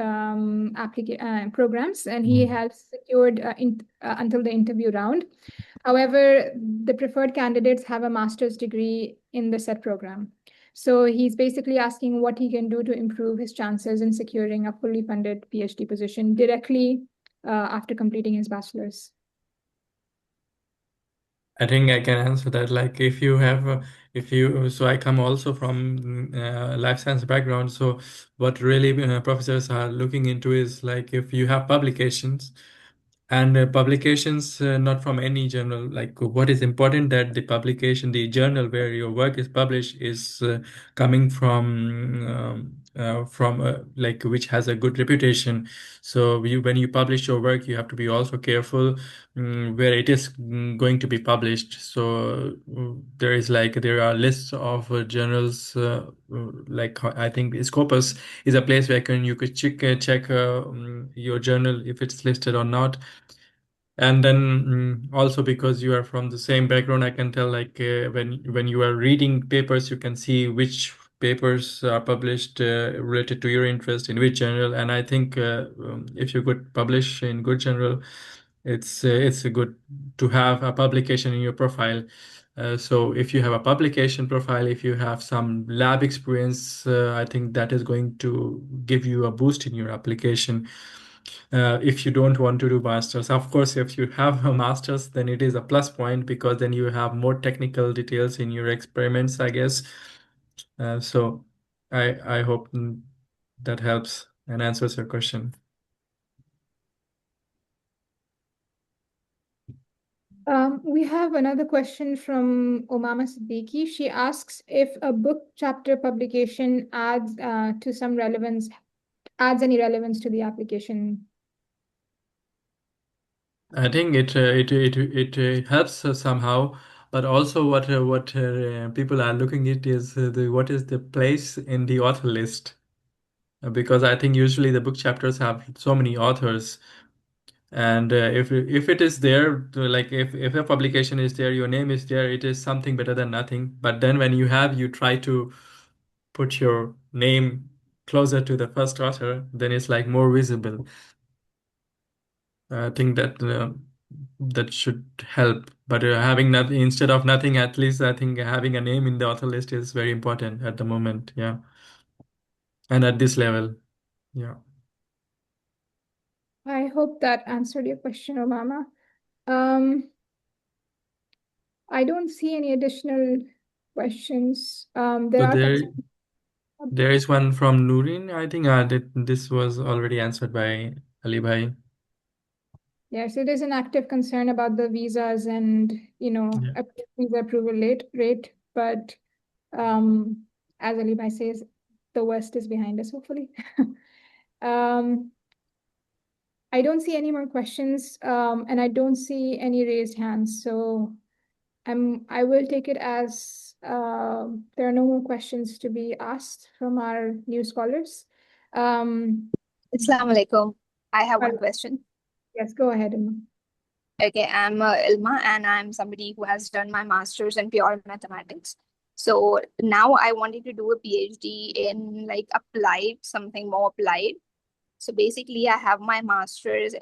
programs, and he has secured until the interview round. However, the preferred candidates have a master's degree in the set program. So he's basically asking what he can do to improve his chances in securing a fully funded PhD position directly after completing his bachelor's. I think I can answer that. Like so I come also from life science background. So what really professors are looking into is like if you have publications, and publications not from any journal. Like what is important that the publication, the journal where your work is published is coming from like which has a good reputation. So when you publish your work, you have to be also careful where it is going to be published. So there are lists of journals like I think Scopus is a place where you could check your journal if it's listed or not. And then also because you are from the same background, I can tell like when you are reading papers, you can see which papers are published related to your interest in which journal. And I think if you could publish in good journal, it's a good to have a publication in your profile. So if you have a publication profile, if you have some lab experience, I think that is going to give you a boost in your application. If you don't want to do masters, of course, if you have a masters, then it is a plus point because then you have more technical details in your experiments, I guess. So I hope that helps and answers your question. We have another question from Omama Siddiqui. She asks if a book chapter publication adds any relevance to the application. I think it helps somehow, but also what people are looking at is what is the place in the author list, because I think usually the book chapters have so many authors. And if it is there, like if a publication is there, your name is there, it is something better than nothing. But then when you try to put your name closer to the first author, then it's like more visible. I think that should help. But having nothing instead of nothing, at least I think having a name in the author list is very important at the moment. Yeah, and at this level, yeah. I hope that answered your question, Omama. Um, I don't see any additional questions. So There are there is one from Nurin. I think this was already answered by Ali Bhai. Yes, it is an active concern about the visas and Yeah. visa approval rate. But as Ali Bhai says, the worst is behind us, hopefully. I don't see any more questions, and I don't see any raised hands. So I will take it as there are no more questions to be asked from our new scholars. Assalamu alaikum. I have one question. Yes, go ahead, Emma. Okay, I'm Ilma, and I'm somebody who has done my master's in pure mathematics. So now I wanted to do a PhD in like applied, something more applied. So basically, I have a master's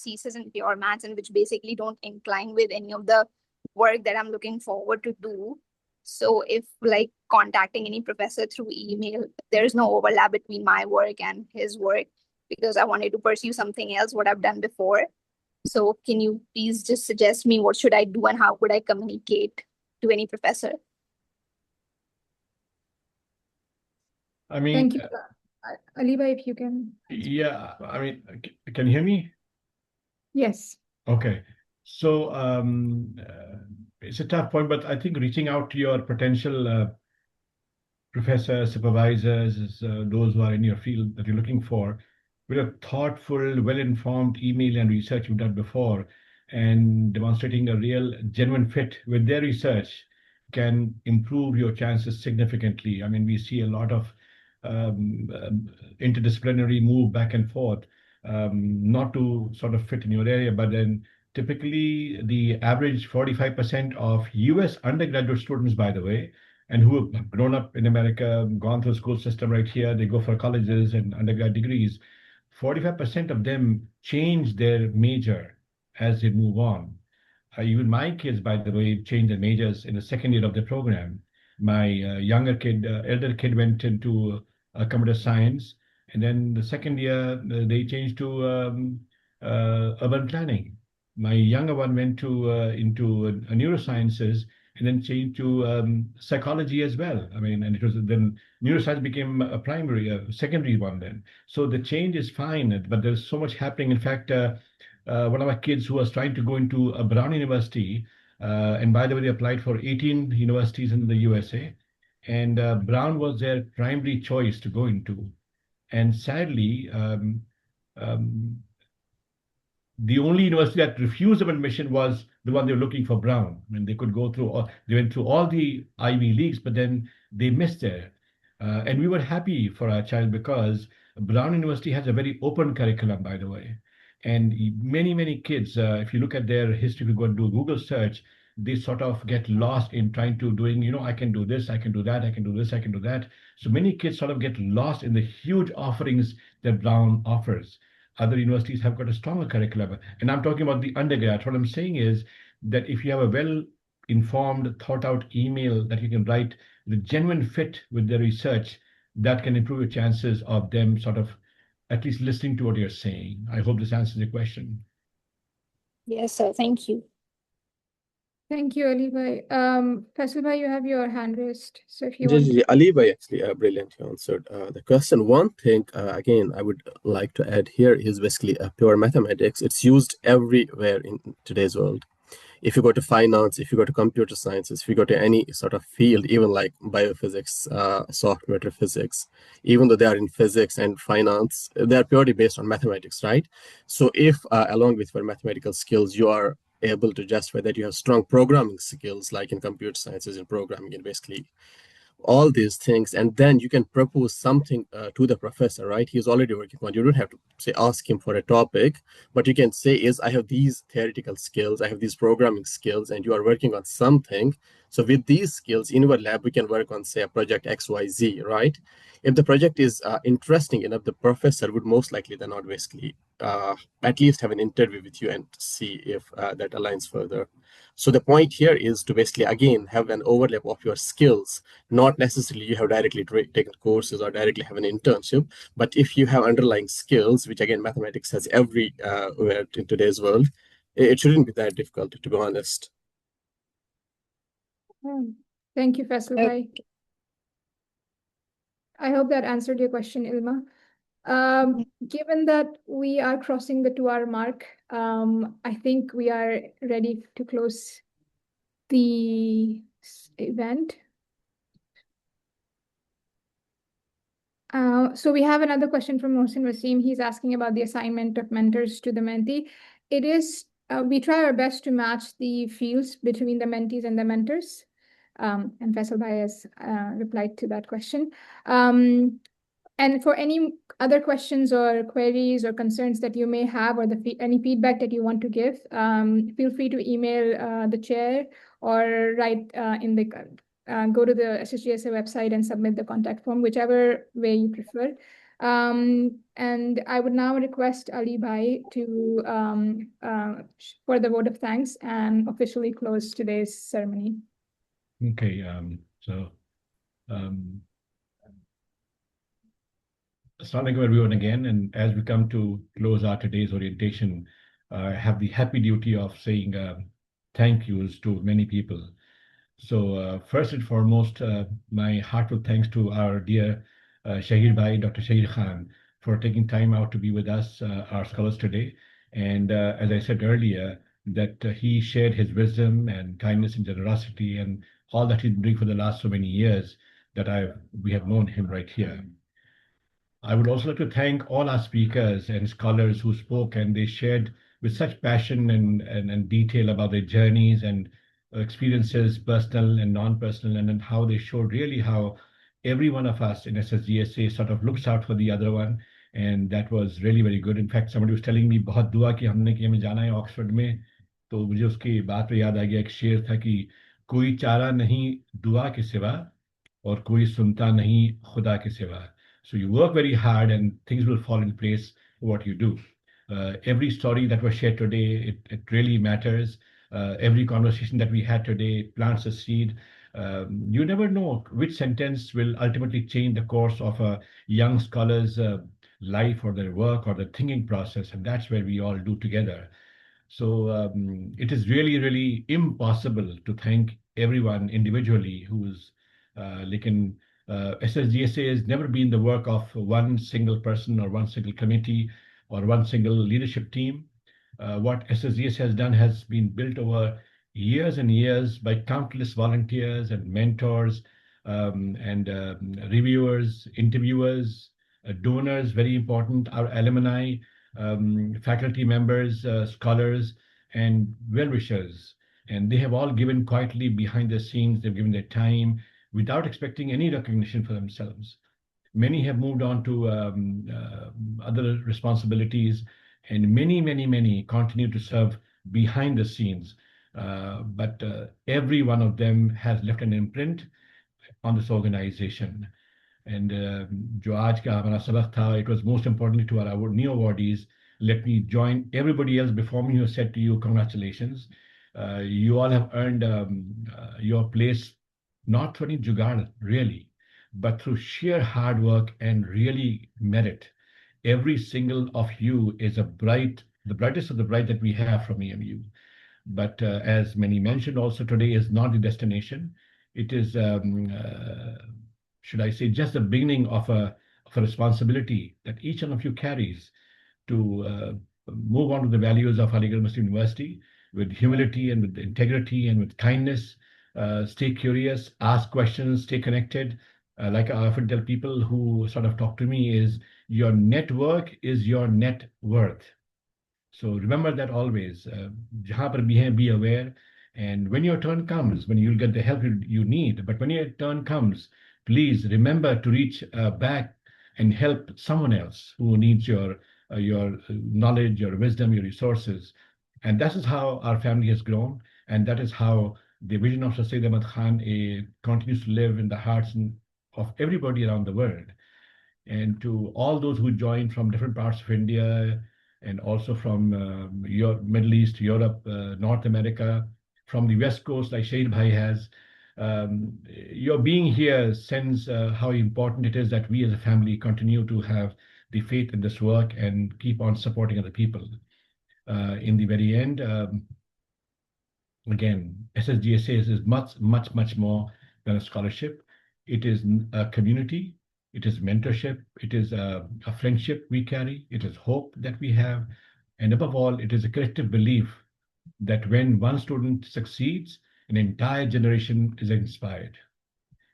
thesis in pure maths, and which basically don't incline with any of the work that I'm looking forward to do. So if like contacting any professor through email, there's no overlap between my work and his work because I wanted to pursue something else, what I've done before. So can you please just suggest me what should I do and how could I communicate to any professor? I mean, Thank you. Ali Bhai, if you can. yeah, I mean, can you hear me? Yes. Okay. So it's a tough point, but I think reaching out to your potential professors, supervisors, those who are in your field that you're looking for, with a thoughtful, well-informed email and research you've done before, and demonstrating a real, genuine fit with their research can improve your chances significantly. I mean, we see a lot of interdisciplinary move back and forth, not to sort of fit in your area, but then typically the average 45% of US undergraduate students, by the way, and who have grown up in America, gone through school system right here, they go for colleges and undergrad degrees. 45% of them change their major as they move on. Even my kids, by the way, changed their majors in the second year of the program. My elder kid went into computer science, and then the second year they changed to urban planning. My younger one went to into neurosciences, and then changed to psychology as well. I mean, and it was then neuroscience became a secondary one then. So the change is fine, but there's so much happening. In fact, one of my kids who was trying to go into a Brown University, and by the way, they applied for 18 universities in the USA, and Brown was their primary choice to go into. And sadly, um, the only university that refused them admission was the one they were looking for, Brown. I mean, they could go through they went through all the Ivy Leagues, but then they missed there. And we were happy for our child because Brown University has a very open curriculum, by the way. And many kids, if you look at their history, if you go and do a Google search, they sort of get lost in trying to doing, I can do this, I can do that, I can do this, I can do that. So many kids sort of get lost in the huge offerings that Brown offers. Other universities have got a stronger curriculum. And I'm talking about the undergrads. What I'm saying is that if you have a well informed, thought out email that you can write the genuine fit with the research, that can improve your chances of them sort of at least listening to what you're saying. I hope this answers the question. Yes, sir. Thank you. Thank you, Ali Bhai. Faisal Bhai, you have your hand raised. So if you want to. Ali Bhai actually brilliantly answered the question. One thing, again, I would like to add here is basically pure mathematics. It's used everywhere in today's world. If you go to finance, if you go to computer sciences, if you go to any sort of field, even like biophysics, software physics, even though they are in physics and finance, they are purely based on mathematics, right? So if along with your mathematical skills, you are able to justify that you have strong programming skills, like in computer sciences and programming, and basically all these things, and then you can propose something to the professor, right? He's already working on. You don't have to say ask him for a topic, but you can say is, I have these theoretical skills, I have these programming skills, and you are working on something. So with these skills in our lab, we can work on, say, a project XYZ, right? If the project is interesting enough, the professor would most likely then not basically at least have an interview with you and see if that aligns further. So the point here is to basically, again, have an overlap of your skills. Not necessarily you have directly taken courses or directly have an internship, but if you have underlying skills, which again, mathematics has everywhere in today's world, it shouldn't be that difficult, to be honest. Thank you, Faisal Bhai. I hope that answered your question, Ilma. Given that we are crossing the 2-hour mark, I think we are ready to close the event. So we have another question from Mohsin Wasim. He's asking about the assignment of mentors to the mentee. It is, we try our best to match the fields between the mentees and the mentors. And Faisal Bhai has replied to that question. And for any other questions or queries or concerns that you may have, or any feedback that you want to give, feel free to email the chair or write in the go to the SSGSA website and submit the contact form, whichever way you prefer. And I would now request Ali Bhai to for the vote of thanks and officially close today's ceremony. Okay, Assalamu alaikum everyone again, and as we come to close our today's orientation, I have the happy duty of saying thank yous to many people. So first and foremost, my heartfelt thanks to our dear Shahir Bhai, Dr. Shahir Khan, for taking time out to be with us, our scholars today. And as I said earlier, that he shared his wisdom and kindness and generosity and all that he's been doing for the last so many years that we have known him right here. I would also like to thank all our speakers and scholars who spoke, and they shared with such passion and detail about their journeys and experiences, personal and non-personal, and then how they showed really how every one of us in SSGSA sort of looks out for the other one. And that was really very good. In fact, somebody was telling me, बहुत दुआ कि हमने कि हमें जाना है Oxford में, तो मुझे उसकी बात पे याद आ गया, एक शेर था कि कोई चारा नहीं दुआ के सिवा और कोई सुनता नहीं खुदा के सिवा. So you work very hard and things will fall in place for what you do. Every story that was shared today, it really matters. Every conversation that we had today plants a seed. You never know which sentence will ultimately change the course of a young scholar's life or their work or their thinking process, and that's where we all do together. So it is really, really impossible to thank everyone individually who's like SSGSA has never been the work of one single person or one single committee or one single leadership team. What SSGSA has done has been built over years and years by countless volunteers and mentors and reviewers, interviewers, donors, very important, our alumni, faculty members, scholars, and well-wishers. And they have all given quietly behind the scenes. They've given their time without expecting any recognition for themselves. Many have moved on to other responsibilities, and many continue to serve behind the scenes. But every one of them has left an imprint on this organization. And जो आज का हमारा सबक था, it was most importantly to our new awardees. Let me join everybody else before me who said to you, congratulations. You all have earned your place not through any jugaad, really, but through sheer hard work and really merit. Every single of you is the brightest of the bright that we have from EMU. But as many mentioned also, today is not the destination. It is, should I say, just the beginning of a responsibility that each one of you carries to move on to the values of Aligarh Muslim University with humility and with integrity and with kindness. Stay curious, ask questions, stay connected. Like I often tell people who sort of talk to me is your network is your net worth. So remember that always. Jahan par bhi hai, be aware. And when your turn comes, when you'll get the help you need, but when your turn comes, please remember to reach back and help someone else who needs your knowledge, your wisdom, your resources. And that is how our family has grown. And that is how the vision of Sir Syed Ahmad Khan continues to live in the hearts of everybody around the world. And to all those who joined from different parts of India and also from Middle East, Europe, North America, from the West Coast, like Shahid Bhai has, your being here sends how important it is that we as a family continue to have the faith in this work and keep on supporting other people. In the very end, again, SSGSA is much more than a scholarship. It is a community, it is mentorship, it is a friendship we carry, it is hope that we have, and above all, it is a collective belief that when one student succeeds, an entire generation is inspired.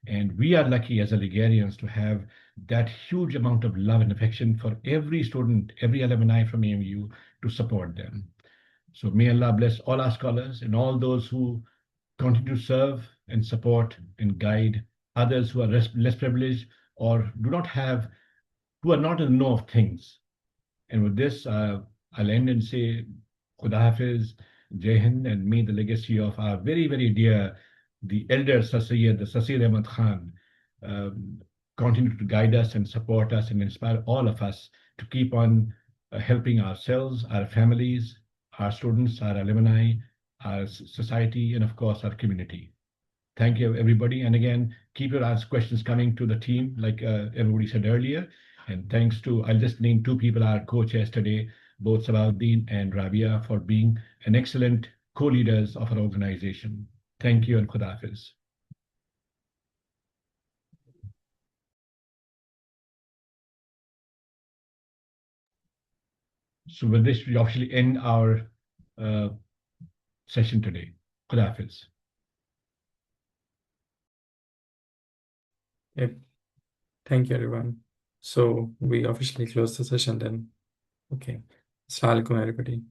And we are lucky as Algerians to have that huge amount of love and affection for every student, every alumni from AMU to support them. So may Allah bless all our scholars and all those who continue to serve and support and guide others who are less privileged or do not have, who are not in the know of things. And with this, I'll end and say, Khuda Hafiz, Jai Hind, and may the legacy of our very dear, the elder the Sasir Ahmad Khan, um, continue to guide us and support us and inspire all of us to keep on helping ourselves, our families, our students, our alumni, our society, and of course, our community. Thank you, everybody. And again, keep your questions coming to the team, like everybody said earlier. And thanks to, I'll just name two people, our co-chairs today, both Sabahuddin and Rabia, for being an excellent co-leaders of our organization. Thank you and Khuda Hafiz. So with this, we officially end our session today. Khuda Hafiz. Yep. Thank you, everyone. So we officially close the session then. Okay. Assalamu alaikum, everybody.